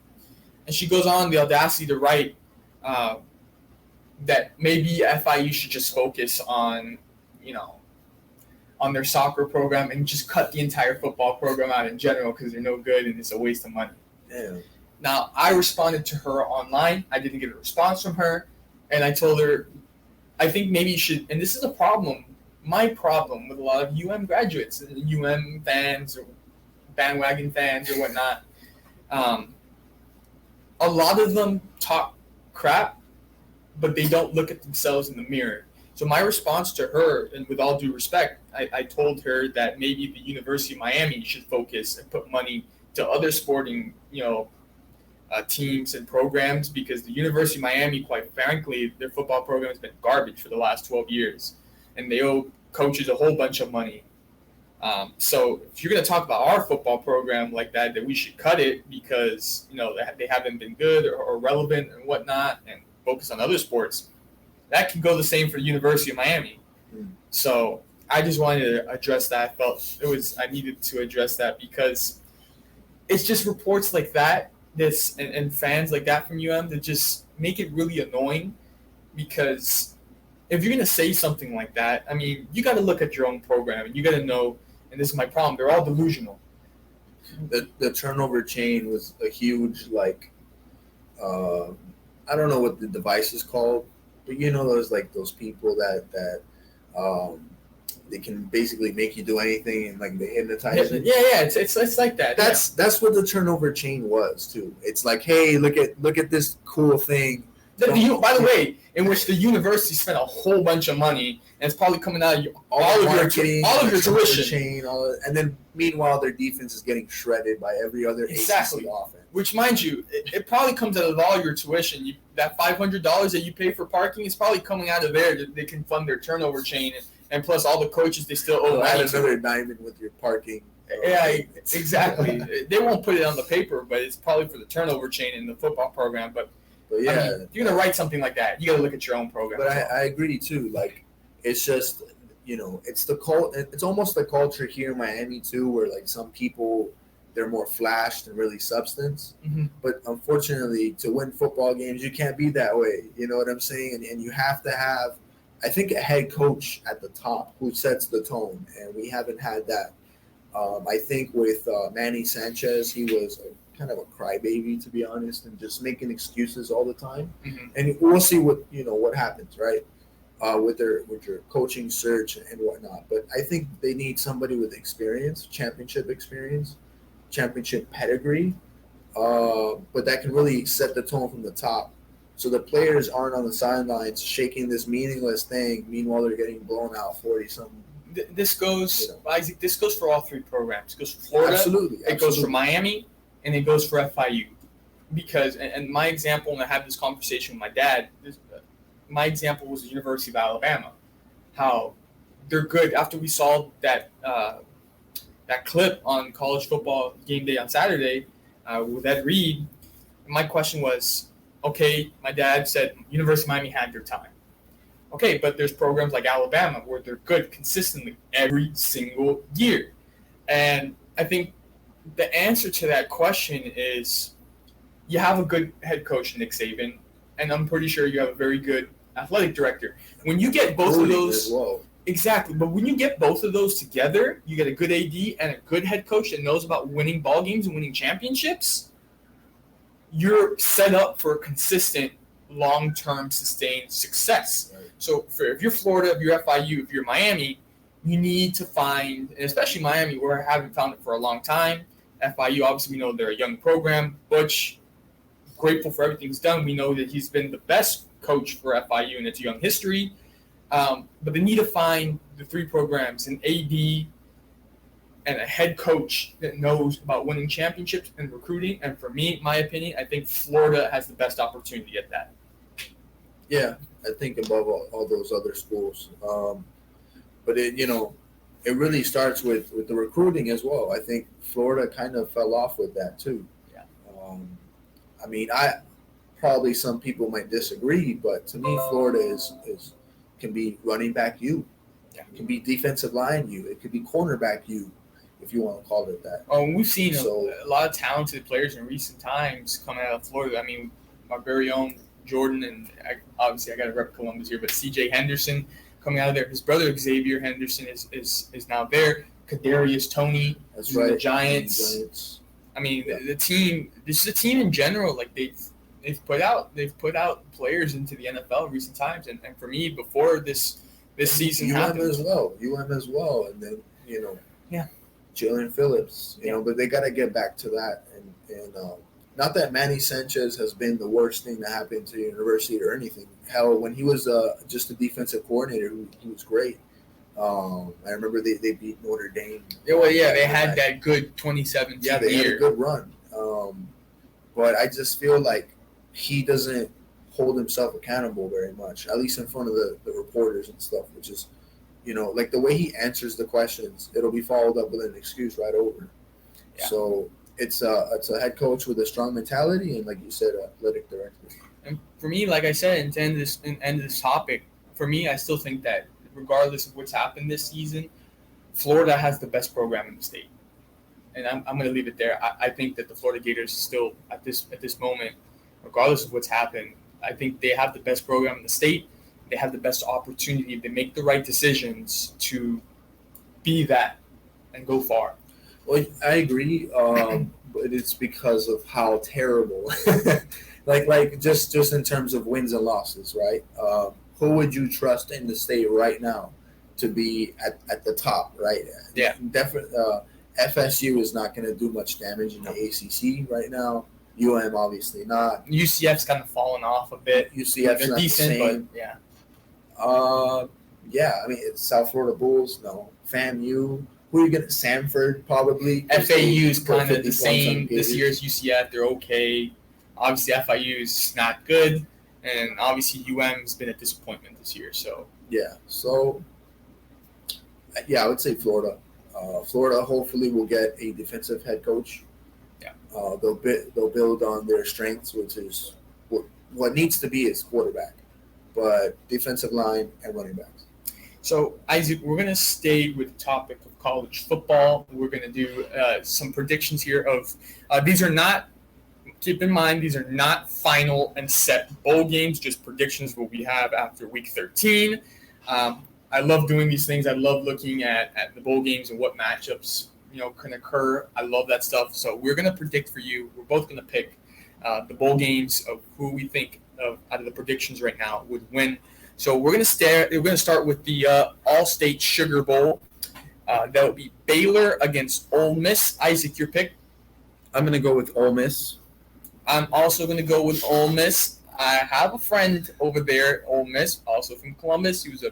And she goes on the audacity to write that maybe FIU should just focus on, on their soccer program and just cut the entire football program out in general because they're no good and it's a waste of money. Yeah. Now, I responded to her online. I didn't get a response from her. And I told her, I think maybe you should, and this is a problem, my problem with a lot of UM graduates and UM fans or bandwagon fans or whatnot. A lot of them talk crap, but they don't look at themselves in the mirror. So my response to her, and with all due respect, I told her that maybe the University of Miami should focus and put money to other sporting, teams and programs, because the University of Miami, quite frankly, their football program has been garbage for the last 12 years, and they owe coaches a whole bunch of money. So if you're going to talk about our football program like that we should cut it because, they haven't been good or relevant and whatnot, and focus on other sports, that can go the same for the University of Miami. So I just wanted to address that. I felt I needed to address that because it's just reports like that, and fans like that from UM that just make it really annoying, because if you're going to say something like that, I mean, you got to look at your own program, and you got to know, and this is my problem, they're all delusional. The turnover chain was a huge, I don't know what the device is called, but those people that they can basically make you do anything, and they hypnotize you. Yeah, it's like that. That's what the turnover chain was too. It's like, hey, look at this cool thing. By the way, in which the university spent a whole bunch of money, and it's probably coming out of all of your tuition. And then meanwhile, their defense is getting shredded by every other ACC offense. Which, mind you, it probably comes out of all your tuition. That $500 that you pay for parking is probably coming out of there. They can fund their turnover chain, and plus all the coaches they still owe money. Add another diamond with your parking. Yeah, exactly. They won't put it on the paper, but it's probably for the turnover chain in the football program. But yeah, I mean, if you're gonna write something like that, you got to look at your own program. But I agree too. It's just it's it's almost the culture here in Miami too, where some people, they're more flash than really substance. Mm-hmm. But unfortunately, to win football games, you can't be that way. You know what I'm saying? And you have to have, I think, a head coach at the top who sets the tone, and we haven't had that. I think with Manny Sanchez, he was kind of a crybaby, to be honest, and just making excuses all the time. Mm-hmm. And we'll see what happens, right? With your coaching search and whatnot. But I think they need somebody with experience, championship pedigree, but that can really set the tone from the top. So the players aren't on the sidelines shaking this meaningless thing. Meanwhile, they're getting blown out 40-something. This goes, Isaac. This goes for all three programs. It goes for Florida. Absolutely. It goes for Miami, and it goes for FIU. Because, and my example, and I had this conversation with my dad. My example was the University of Alabama. How they're good. After we saw that clip on College Football Game Day on Saturday with Ed Reed, My question was, okay, my dad said University of Miami had their time. Okay, but there's programs like Alabama where they're good consistently every single year. And I think the answer to that question is you have a good head coach, Nick Saban, and I'm pretty sure you have a very good athletic director. When you get both of those, as well. exactly, but when you get both of those together, you get a good AD and a good head coach that knows about winning ball games and winning championships, you're set up for consistent, long-term, sustained success. Right. So if you're Florida, if you're FIU, if you're Miami, you need to find, and especially Miami, where I haven't found it for a long time. FIU, obviously, we know they're a young program. Butch, grateful for everything he's done. We know that he's been the best coach for FIU in its young history. But they need to find the three programs, an AD and a head coach that knows about winning championships and recruiting. And for me, my opinion, I think Florida has the best opportunity at that. Yeah, I think above all those other schools. But it really starts with the recruiting as well. I think Florida kind of fell off with that too. Yeah. I mean, probably some people might disagree, but to me, Florida can be running back you. Yeah. It can be defensive line you. It could be cornerback you, if you want to call it that. Oh, we've seen a lot of talented players in recent times coming out of Florida. I mean, our very own Jordan, and obviously I got to rep Columbus here, but C.J. Henderson coming out of there. His brother Xavier Henderson is now there. Kadarius Toney, that's right. The Giants. I mean, the team. This is a team in general. Like they've put out players into the NFL in recent times, and for me, before this season happened as well, and then yeah, Jalen Phillips, but they got to get back to that, and not that Manny Sanchez has been the worst thing to happen to the university or anything. Hell, when he was just a defensive coordinator, he was great. I remember they beat Notre Dame. Yeah, well, yeah, they had that good 2017 year. Yeah, they had a good run. But I just feel like he doesn't hold himself accountable very much, at least in front of the reporters and stuff, which is, like the way he answers the questions, it'll be followed up with an excuse right over. Yeah. So it's a head coach with a strong mentality and, like you said, athletic director. And for me, like I said, and to end this topic, for me, I still think that regardless of what's happened this season, Florida has the best program in the state. And I'm going to leave it there. I think that the Florida Gators still, at this moment, regardless of what's happened, I think they have the best program in the state. They have the best opportunity if they make the right decisions to be that and go far. Well, I agree, but it's because of how terrible. like just in terms of wins and losses, right? Who would you trust in the state right now to be at the top, right? Yeah. Definitely. FSU is not going to do much damage in the ACC right now. UM obviously not. UCF's kind of fallen off a bit. UCF's not decent, the same. But yeah. Yeah. I mean, it's South Florida Bulls. No, FAMU. Who are you going to? Sanford probably. FAU's kind of the same this year as UCF. They're okay. Obviously, FIU's not good, and obviously UM's been a disappointment this year. So yeah. So yeah, I would say Florida. Florida hopefully will get a defensive head coach. Yeah. They'll build on their strengths, which is what needs to be is quarterback, but defensive line and running backs. So Isaac, we're going to stay with the topic of college football. We're going to do some predictions here of these are not. Keep in mind, these are not final and set bowl games, just predictions what we have after week 13. I love doing these things. I love looking at the bowl games and what matchups can occur. I love that stuff. So we're going to predict for you. We're both going to pick the bowl games of who we think of out of the predictions right now would win. So we're going to start with the All-State Sugar Bowl. That would be Baylor against Ole Miss. Isaac, your pick? I'm going to go with Ole Miss. I'm also going to go with Ole Miss. I have a friend over there, Ole Miss, also from Columbus. He was a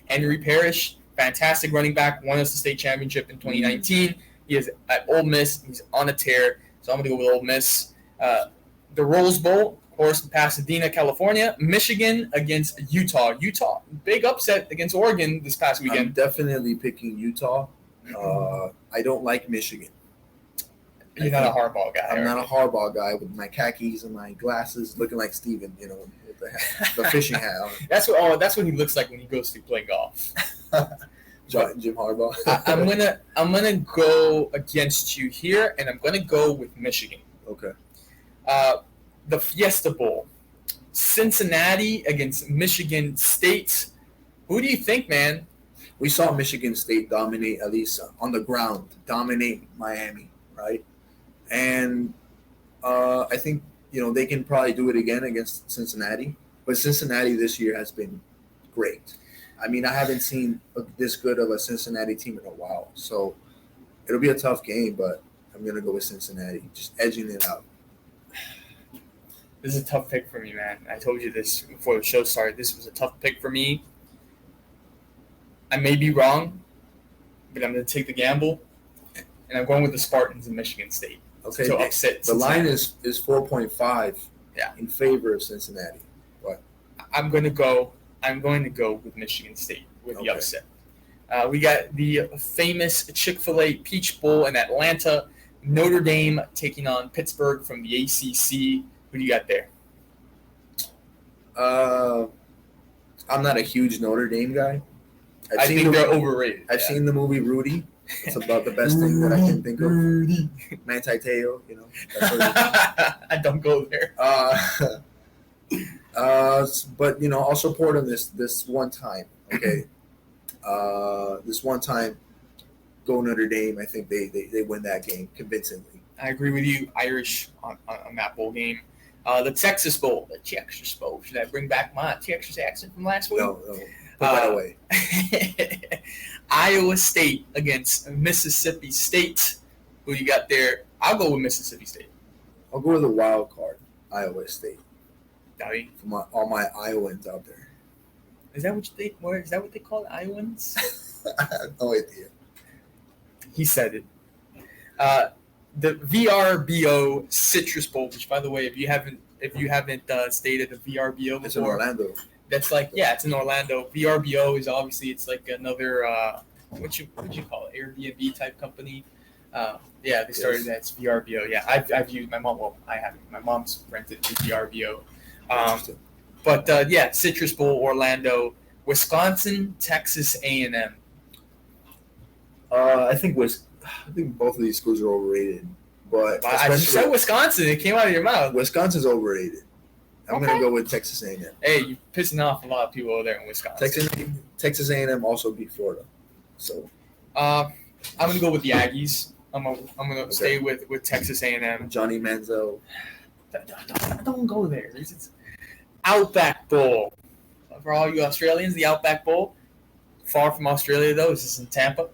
Henry Parrish, fantastic running back, won us the state championship in 2019. He is at Ole Miss. He's on a tear, so I'm going to go with Ole Miss. The Rose Bowl, of course, in Pasadena, California. Michigan against Utah. Utah, big upset against Oregon this past weekend. I'm definitely picking Utah. I don't like Michigan. You're not a Harbaugh guy. I'm not a Harbaugh guy with my khakis and my glasses, looking like Steven, with the fishing hat on. That's what he looks like when he goes to play golf. Jim Harbaugh. I'm gonna go against you here, and I'm gonna go with Michigan. Okay. The Fiesta Bowl, Cincinnati against Michigan State. Who do you think, man? We saw Michigan State dominate, at least on the ground, dominate Miami, right? And I think they can probably do it again against Cincinnati. But Cincinnati this year has been great. I mean, I haven't seen this good of a Cincinnati team in a while. So it'll be a tough game, but I'm going to go with Cincinnati, just edging it out. This is a tough pick for me, man. I told you this before the show started. This was a tough pick for me. I may be wrong, but I'm going to take the gamble, and I'm going with the Spartans in Michigan State. Okay, to upset the line is 4.5 in favor of Cincinnati. What? I'm going to go with Michigan State with the upset. We got the famous Chick-fil-A Peach Bowl in Atlanta. Notre Dame taking on Pittsburgh from the ACC. Who do you got there? I'm not a huge Notre Dame guy. I think they're overrated. I've seen the movie Rudy. It's about the best thing that I can think of. Rudy. Manti Te'o, I don't go there. But I'll support them this one time. Okay. This one time, go Notre Dame. I think they win that game convincingly. I agree with you. Irish on that bowl game. The Texas Bowl. The Texas Bowl. Should I bring back my Texas accent from last week? No. Put that away. Iowa State against Mississippi State. Who you got there? I'll go with Mississippi State. I'll go with the wild card, Iowa State. For all my Iowans out there. Is that what they call Iowans? I have no idea. He said it. The VRBO Citrus Bowl, which, by the way, if you haven't stayed at the VRBO before, it's in Orlando. That's it's in Orlando. VRBO is obviously it's another what you call it, Airbnb type company. They started that's VRBO. Yeah, I've used my mom. Well, I haven't. My mom's rented the VRBO. But Citrus Bowl, Orlando, Wisconsin, Texas A&M. I think both of these schools are overrated. But I said Wisconsin. It came out of your mouth. Wisconsin's overrated. I'm going to go with Texas A&M. Hey, you're pissing off a lot of people over there in Wisconsin. Texas A&M also beat Florida. So, I'm going to go with the Aggies. I'm going to stay with Texas A&M. Johnny Manziel. Don't go there. Outback Bowl. For all you Australians, the Outback Bowl. Far from Australia, though. This is in Tampa.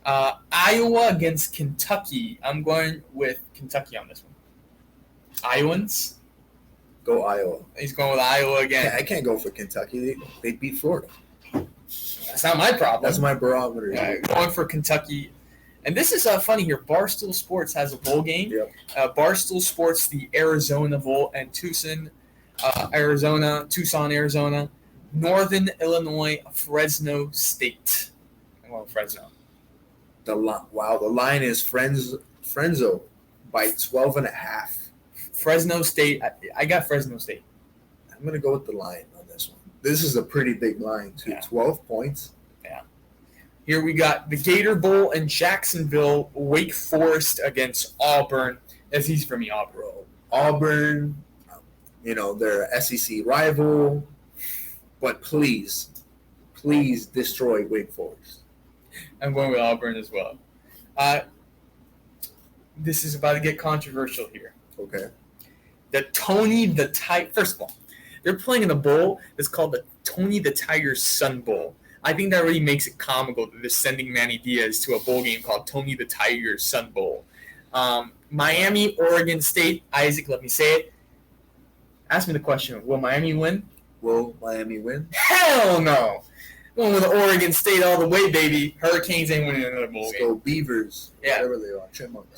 Iowa against Kentucky. I'm going with Kentucky on this one. Iowans. Go Iowa. He's going with Iowa again. I can't go for Kentucky. They beat Florida. That's not my problem. That's my barometer. Yeah, going for Kentucky. And this is funny here. Barstool Sports has a bowl game. Yep. Barstool Sports, the Arizona Bowl, and Tucson, Arizona, Northern Illinois, Fresno State. Well, Fresno. The line is Frenzo by 12.5. Fresno State. I got Fresno State. I'm going to go with the line on this one. This is a pretty big line, too. Yeah. 12 points. Yeah. Here we got the Gator Bowl in Jacksonville, Wake Forest against Auburn. That's easy for me, Auburn. Auburn, they're an SEC rival. But please destroy Wake Forest. I'm going with Auburn as well. This is about to get controversial here. Okay. First of all, they're playing in a bowl that's called the Tony the Tiger Sun Bowl. I think that already makes it comical that they're sending Manny Diaz to a bowl game called Tony the Tiger Sun Bowl. Miami, Oregon State. Isaac, let me say it. Ask me the question. Will Miami win? Will Miami win? Hell no. Going with Oregon State all the way, baby. Hurricanes ain't winning another bowl game. Go Beavers. Yeah. Whatever they are. Chipmunks.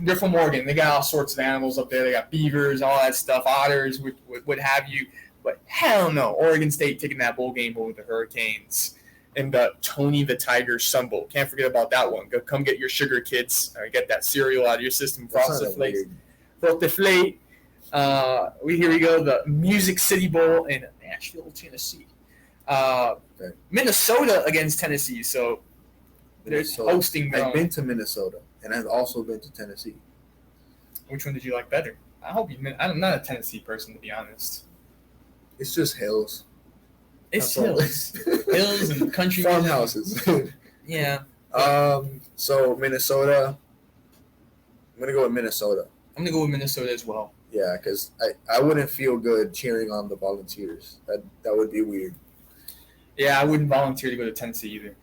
They're from Oregon. They got all sorts of animals up there. They got beavers, all that stuff, otters, what have you. But hell no. Oregon State taking that bowl game over the Hurricanes. in the Tony the Tiger Sun Bowl. Can't forget about that one. Go come get your sugar, kids. Get that cereal out of your system. Frosted Flakes. Frosted Flake. Here we go. The Music City Bowl in Nashville, Tennessee. Minnesota against Tennessee. So they're hosting. I've been to Minnesota, and I've also been to Tennessee. Which one did you like better? I'm not a Tennessee person, to be honest. It's just hills. It's hills. Hills and country farmhouses. Yeah. So Minnesota. I'm gonna go with Minnesota. I'm gonna go with Minnesota as well. Yeah, because I wouldn't feel good cheering on the Volunteers. That would be weird. Yeah, I wouldn't volunteer to go to Tennessee either.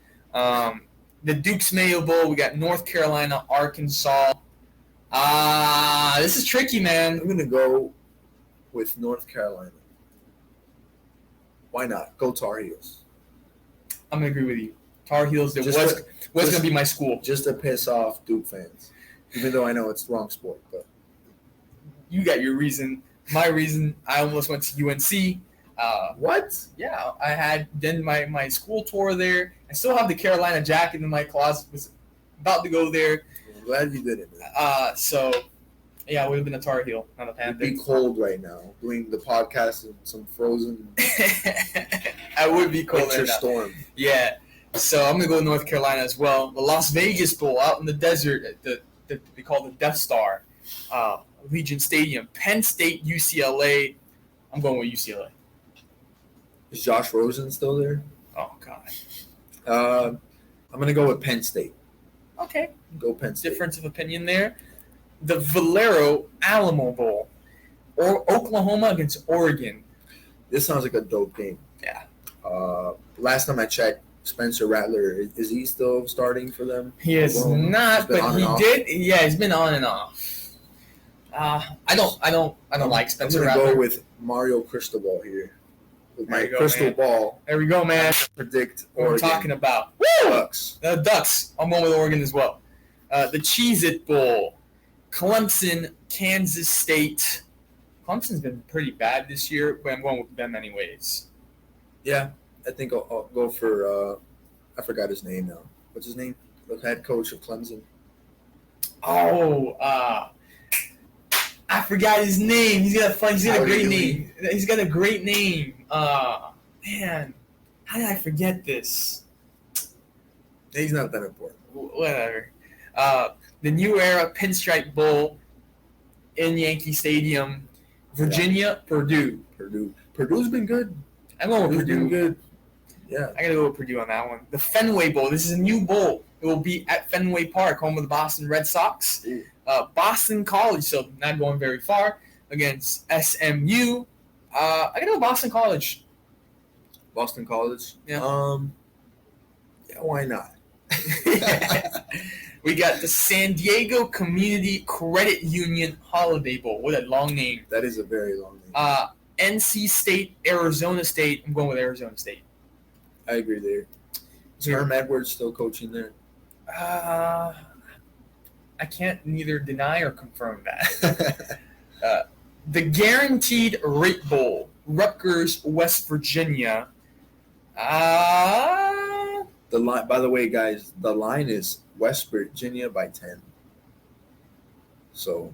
The Duke's Mayo Bowl. We got North Carolina, Arkansas. This is tricky, man. I'm gonna go with North Carolina. Why not? Go Tar Heels. I'm gonna agree with you. Tar Heels. What's gonna be my school? Just to piss off Duke fans, even though I know it's the wrong sport. But you got your reason. My reason. I almost went to UNC. What? Yeah, I had done my school tour there. I still have the Carolina jacket in my closet. Was about to go there. I'm glad you did it. So yeah, I would have been a Tar Heel, not a Panther. It'd be cold right now, doing the podcast in some frozen. I would be cold right now. Storm. Yeah, so I'm gonna go with North Carolina as well. The Las Vegas Bowl out in the desert, they call the Death Star, Legion Stadium. Penn State, UCLA. I'm going with UCLA. Is Josh Rosen still there? Oh God. I'm gonna go with Penn State. Okay. Go Penn State. Difference of opinion there. The Valero Alamo Bowl, or Oklahoma against Oregon. This sounds like a dope game. Yeah. Last time I checked, Spencer Rattler, is he still starting for them? He is not, but he did. Yeah, he's been on and off. I don't like Spencer Rattler. I'm gonna go with Mario Cristobal here. With my crystal ball. There we go, man. Predict what we're talking about. Woo! Ducks. The Ducks. I'm going with Oregon as well. The Cheez-It Bowl. Clemson, Kansas State. Clemson's been pretty bad this year, but I'm going with them anyways. Yeah, I think I'll go for I forgot his name now. What's his name? The head coach of Clemson. Oh, I forgot his name. He's got a great name. He's got a great name. Man, how did I forget this? He's not that important. Whatever. The New Era Pinstripe Bowl in Yankee Stadium. Virginia, Purdue. Purdue's been good. I'm going with Purdue. Been good. Yeah. I got to go with Purdue on that one. The Fenway Bowl. This is a new bowl. It will be at Fenway Park, home of the Boston Red Sox. Boston College, so not going very far, against SMU. I got to go Boston College. Boston College? Yeah. Yeah, why not? We got the San Diego Community Credit Union Holiday Bowl. What a long name. That is a very long name. NC State, Arizona State. I'm going with Arizona State. I agree there. Is Herm Edwards still coaching there? I can't neither deny or confirm that. The Guaranteed Rate Bowl, Rutgers, West Virginia. The line, by the way, guys, the line is West Virginia by 10. So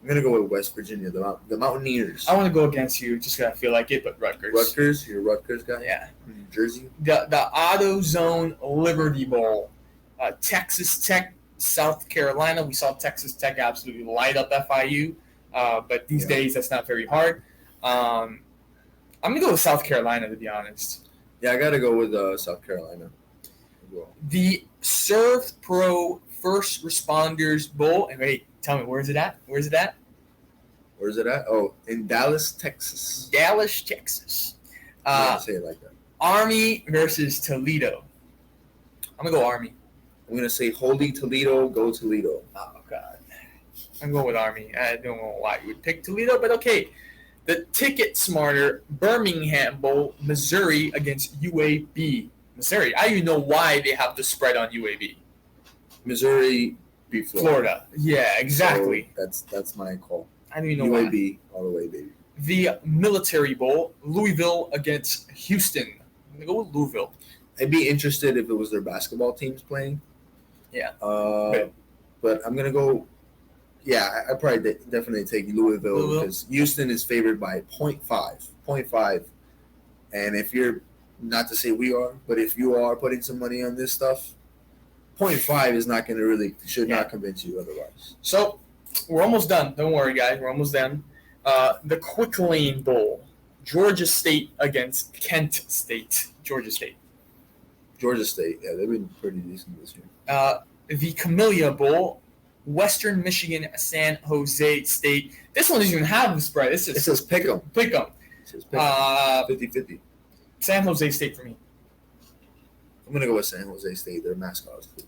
I'm gonna go with West Virginia, the Mountaineers. I want to go against you, just because I feel like it, but Rutgers. Rutgers, you're a Rutgers guy. Yeah. New Jersey. The AutoZone Liberty Bowl, Texas Tech, South Carolina. We saw Texas Tech absolutely light up FIU, but these days that's not very hard. I'm gonna go with South Carolina, to be honest. Yeah, I gotta go with South Carolina. The Serve Pro First Responders Bowl. And wait, tell me, where is it at? Where's it at? Oh, in Dallas, Texas. Dallas, Texas. Say it like that. Army versus Toledo. I'm gonna go Army. I'm gonna say Holy Toledo, go Toledo. Oh God, I'm going with Army. I don't know why you would pick Toledo, but okay. The Ticket Smarter Birmingham Bowl, Missouri against UAB. Missouri. I don't even know why they have the spread on UAB. Missouri beat Florida. Yeah, exactly. So that's my call. I don't even know UAB why. All the way, baby. The Military Bowl, Louisville against Houston. I'm going to go with Louisville. I'd be interested if it was their basketball teams playing. Yeah. But I'm going to go, I'd probably definitely take Louisville because Houston is favored by 0.5. And if you're, not to say we are, but if you are putting some money on this stuff, 0.5 is not going to should not convince you otherwise. So, we're almost done. Don't worry, guys. We're almost done. The Quick Lane Bowl. Georgia State against Kent State. Georgia State, they've been pretty decent this year. The Camellia Bowl. Western Michigan, San Jose State. This one doesn't even have the spread. It says pick 'em. Pick 'em. It says pick 'em. 50-50. San Jose State for me. I'm going to go with San Jose State. Their mascot is cool.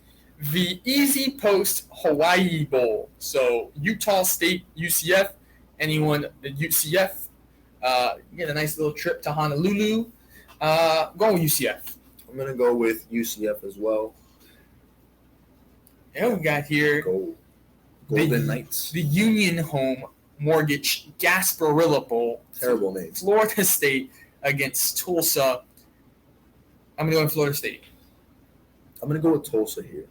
The Easy Post Hawaii Bowl. So Utah State, UCF. Anyone at UCF, get a nice little trip to Honolulu. Going with UCF. I'm going to go with UCF as well. And we got here Golden Knights. The Union Home Mortgage Gasparilla Bowl. Terrible name. Florida State against Tulsa. I'm going to go with Florida State. I'm going to go with Tulsa here.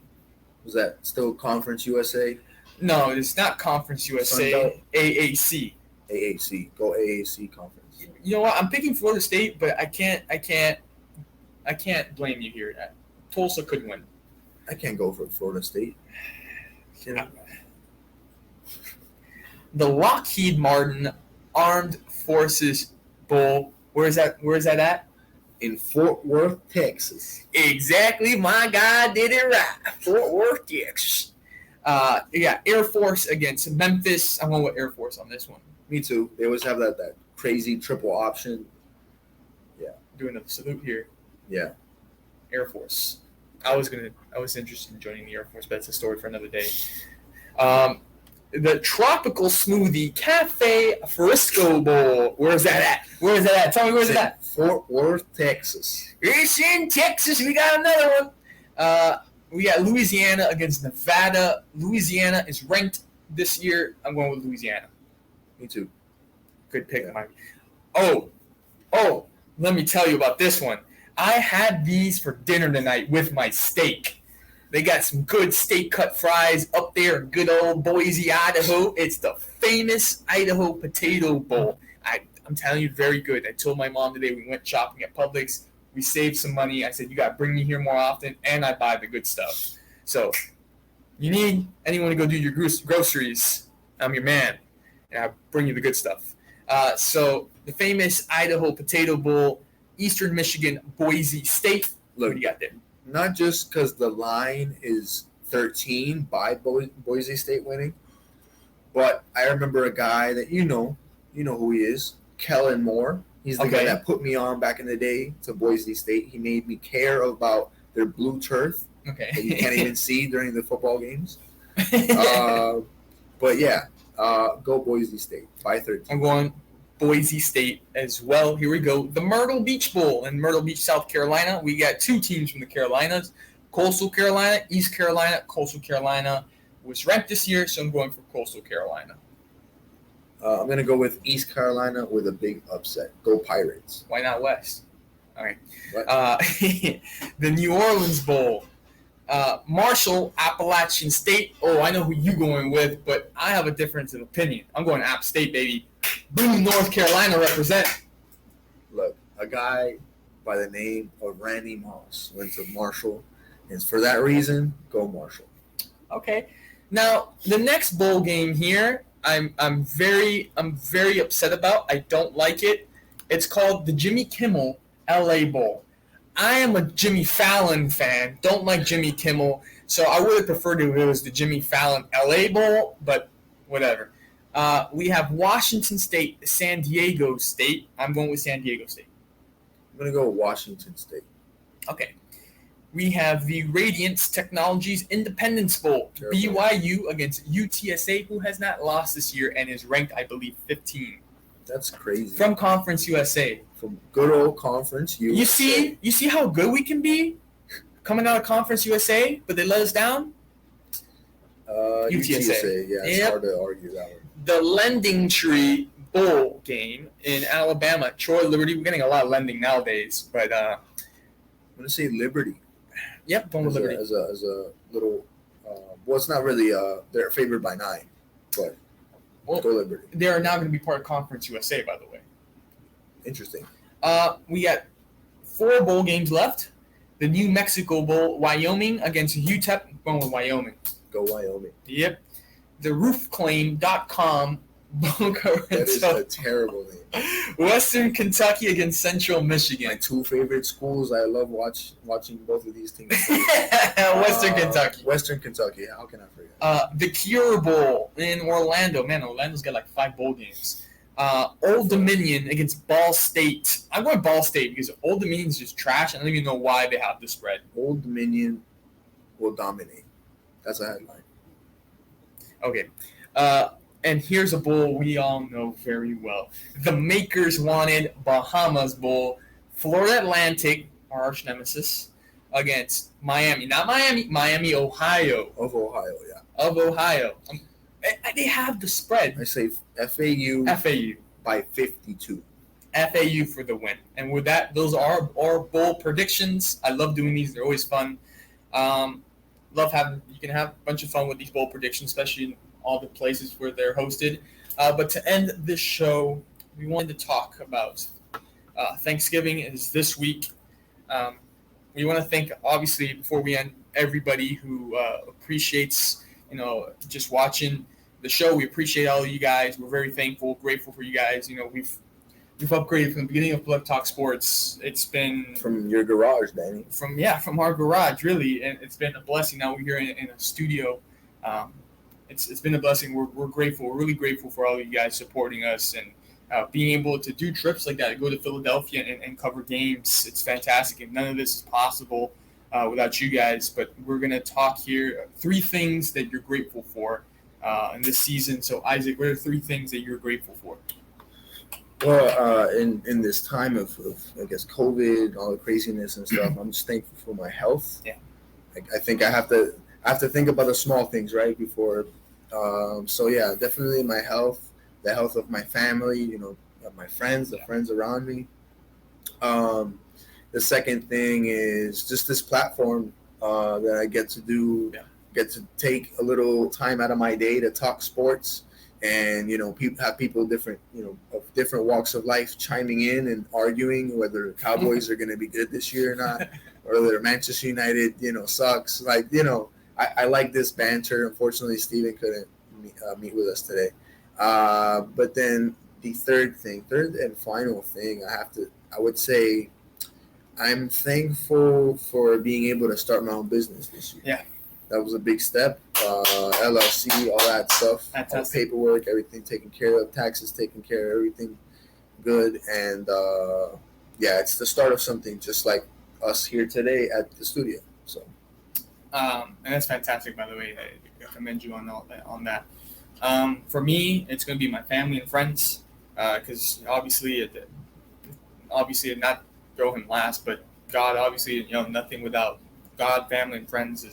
Was that still Conference USA? No, it's not Conference USA. AAC. AAC. Go AAC Conference. You know what? I'm picking Florida State, but I can't blame you here. Tulsa could win. I can't go for Florida State. The Lockheed Martin Armed Forces Bowl. Where is that at? In Fort Worth, Texas. Exactly. My guy did it right. Fort Worth, Texas. Air Force against Memphis. I'm going with Air Force on this one. Me too. They always have that crazy triple option. Yeah. Doing a salute here. Yeah. Air Force. I was interested in joining the Air Force, but that's a story for another day. The Tropical Smoothie Cafe Frisco Bowl. Where's that at? Tell me where's it at? Fort Worth, Texas. It's in Texas. We got another one. We got Louisiana against Nevada. Louisiana is ranked this year. I'm going with Louisiana. Me too. Good pick, Mike. Oh, let me tell you about this one. I had these for dinner tonight with my steak. They got some good steak cut fries up there in good old Boise, Idaho. It's the famous Idaho Potato Bowl. I'm telling you, very good. I told my mom today we went shopping at Publix. We saved some money. I said, you got to bring me here more often, and I buy the good stuff. So you need anyone to go do your groceries, I'm your man, and I'll bring you the good stuff. So the famous Idaho Potato Bowl, Eastern Michigan, Boise State. Look, what do you got there? Not just because the line is 13 by Boise State winning, but I remember a guy that you know who he is, Kellen Moore. He's the guy that put me on back in the day to Boise State. He made me care about their blue turf that you can't even see during the football games. But yeah, go Boise State by 13. I'm going Boise State as well. Here we go. The Myrtle Beach Bowl in Myrtle Beach, South Carolina. We got two teams from the Carolinas. Coastal Carolina, East Carolina. Coastal Carolina was ranked this year, so I'm going for Coastal Carolina. I'm going to go with East Carolina with a big upset. Go Pirates. Why not West? All right. The New Orleans Bowl. Marshall, Appalachian State. Oh, I know who you're going with, but I have a difference of opinion. I'm going App State, baby. Boom, North Carolina represent. Look, a guy by the name of Randy Moss went to Marshall, and for that reason, go Marshall. Okay. Now, the next bowl game here, I'm very upset about. I don't like it. It's called the Jimmy Kimmel LA Bowl. I am a Jimmy Fallon fan. Don't like Jimmy Kimmel, so I would have preferred if it was the Jimmy Fallon LA Bowl, but whatever. We have Washington State, San Diego State. I'm going with San Diego State. I'm going to go Washington State. Okay. We have the Radiance Technologies Independence Bowl. Terrible. BYU against UTSA, who has not lost this year and is ranked, I believe, 15. That's crazy. From Conference USA. From good old Conference USA. You see how good we can be coming out of Conference USA, but they let us down? UTSA, yeah, it's hard to argue that one. The Lending Tree Bowl game in Alabama. Troy Liberty, we're getting a lot of lending nowadays, but going to say Liberty. Yep, going with Liberty. As a little, well, it's not really, they're favored by 9, but go Liberty. They are now going to be part of Conference USA, by the way. Interesting. We got 4 bowl games left. The New Mexico Bowl, Wyoming against UTEP, going with Wyoming. Go Wyoming. Yep. The roofclaim.com Boca That is a terrible name. Western Kentucky against Central Michigan. My 2 favorite schools. I love watching both of these teams. Western Kentucky. Western Kentucky. How can I forget? The Cure Bowl in Orlando. Man, Orlando's got like 5 bowl games. Old Dominion against Ball State. I'm going Ball State because Old Dominion's just trash. I don't even know why they have the spread. Old Dominion will dominate. That's a headline. Okay. And here's a bowl we all know very well. The Makers Wanted Bahamas Bowl. Florida Atlantic, our arch nemesis, against Miami. Not Miami, Miami, Ohio. Of Ohio, yeah. Of Ohio. They have the spread. I say FAU by 52. FAU for the win. And with that, those are our bowl predictions. I love doing these. They're always fun. You can have a bunch of fun with these bowl predictions, especially in all the places where they're hosted. But to end this show, we wanted to talk about Thanksgiving is this week. We want to thank, obviously, before we end, everybody who appreciates, just watching the show. We appreciate all of you guys. We're very thankful, grateful for you guys. We've upgraded from the beginning of PlugTalkSports. It's been from your garage, Danny. From our garage, really, and it's been a blessing. Now we're here in a studio. It's been a blessing. We're grateful. We're really grateful for all of you guys supporting us and being able to do trips like that, go to Philadelphia and cover games. It's fantastic, and none of this is possible without you guys. But we're gonna talk here 3 things that you're grateful for in this season. So, Isaac, what are 3 things that you're grateful for? Well, in this time of I guess COVID, all the craziness and stuff, I'm just thankful for my health. Yeah, I think I have to think about the small things right before. So yeah, definitely my health, the health of my family, my friends, the friends around me. The second thing is just this platform that I get to do. Yeah. Get to take a little time out of my day to talk sports. And have people different of different walks of life chiming in and arguing whether Cowboys are going to be good this year or not, or whether Manchester United sucks. I like this banter. Unfortunately, Steven couldn't meet with us today. But then the third and final thing, I would say, I'm thankful for being able to start my own business this year. Yeah. That was a big step. LLC, all that stuff, all paperwork, everything taken care of, taxes taken care of, everything good. And, it's the start of something just like us here today at the studio. So, and that's fantastic, by the way. I commend you on that. For me, it's going to be my family and friends because obviously not throw him last, but God, obviously, nothing without God, family, and friends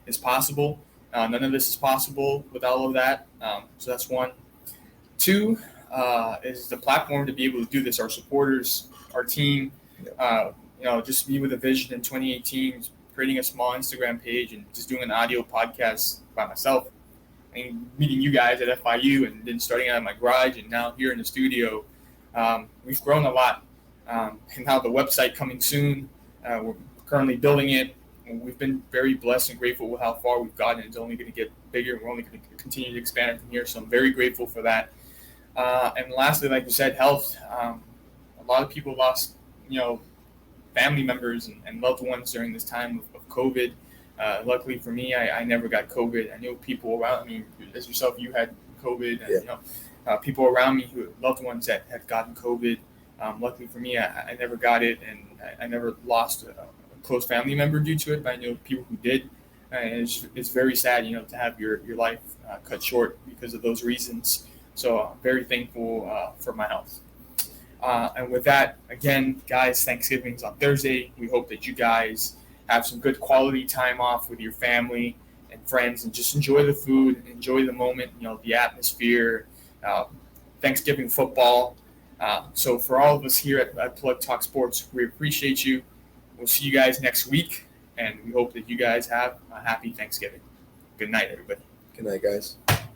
is possible. None of this is possible with all of that. So that's 1. 2 is the platform to be able to do this. Our supporters, our team, just be with a vision in 2018, creating a small Instagram page and just doing an audio podcast by myself and meeting you guys at FIU and then starting out in my garage and now here in the studio. We've grown a lot. And now the website coming soon. We're currently building it. We've been very blessed and grateful with how far we've gotten. It's only going to get bigger. We're only going to continue to expand it from here. So I'm very grateful for that. And lastly, like you said, health. A lot of people lost, family members and loved ones during this time of COVID. Luckily for me, I never got COVID. I knew people around me, as yourself, you had COVID. And, people around me who loved ones that had gotten COVID. Luckily for me, I never got it, and I never lost a close family member due to it, but I know people who did. And it's very sad, to have your life cut short because of those reasons. So I'm very thankful for my health. And with that, again, guys, Thanksgiving's on Thursday. We hope that you guys have some good quality time off with your family and friends and just enjoy the food, enjoy the moment, the atmosphere, Thanksgiving football. So for all of us here at Plug Talk Sports, we appreciate you. we'll see you guys next week, and we hope that you guys have a happy Thanksgiving. Good night, everybody. Good night, guys.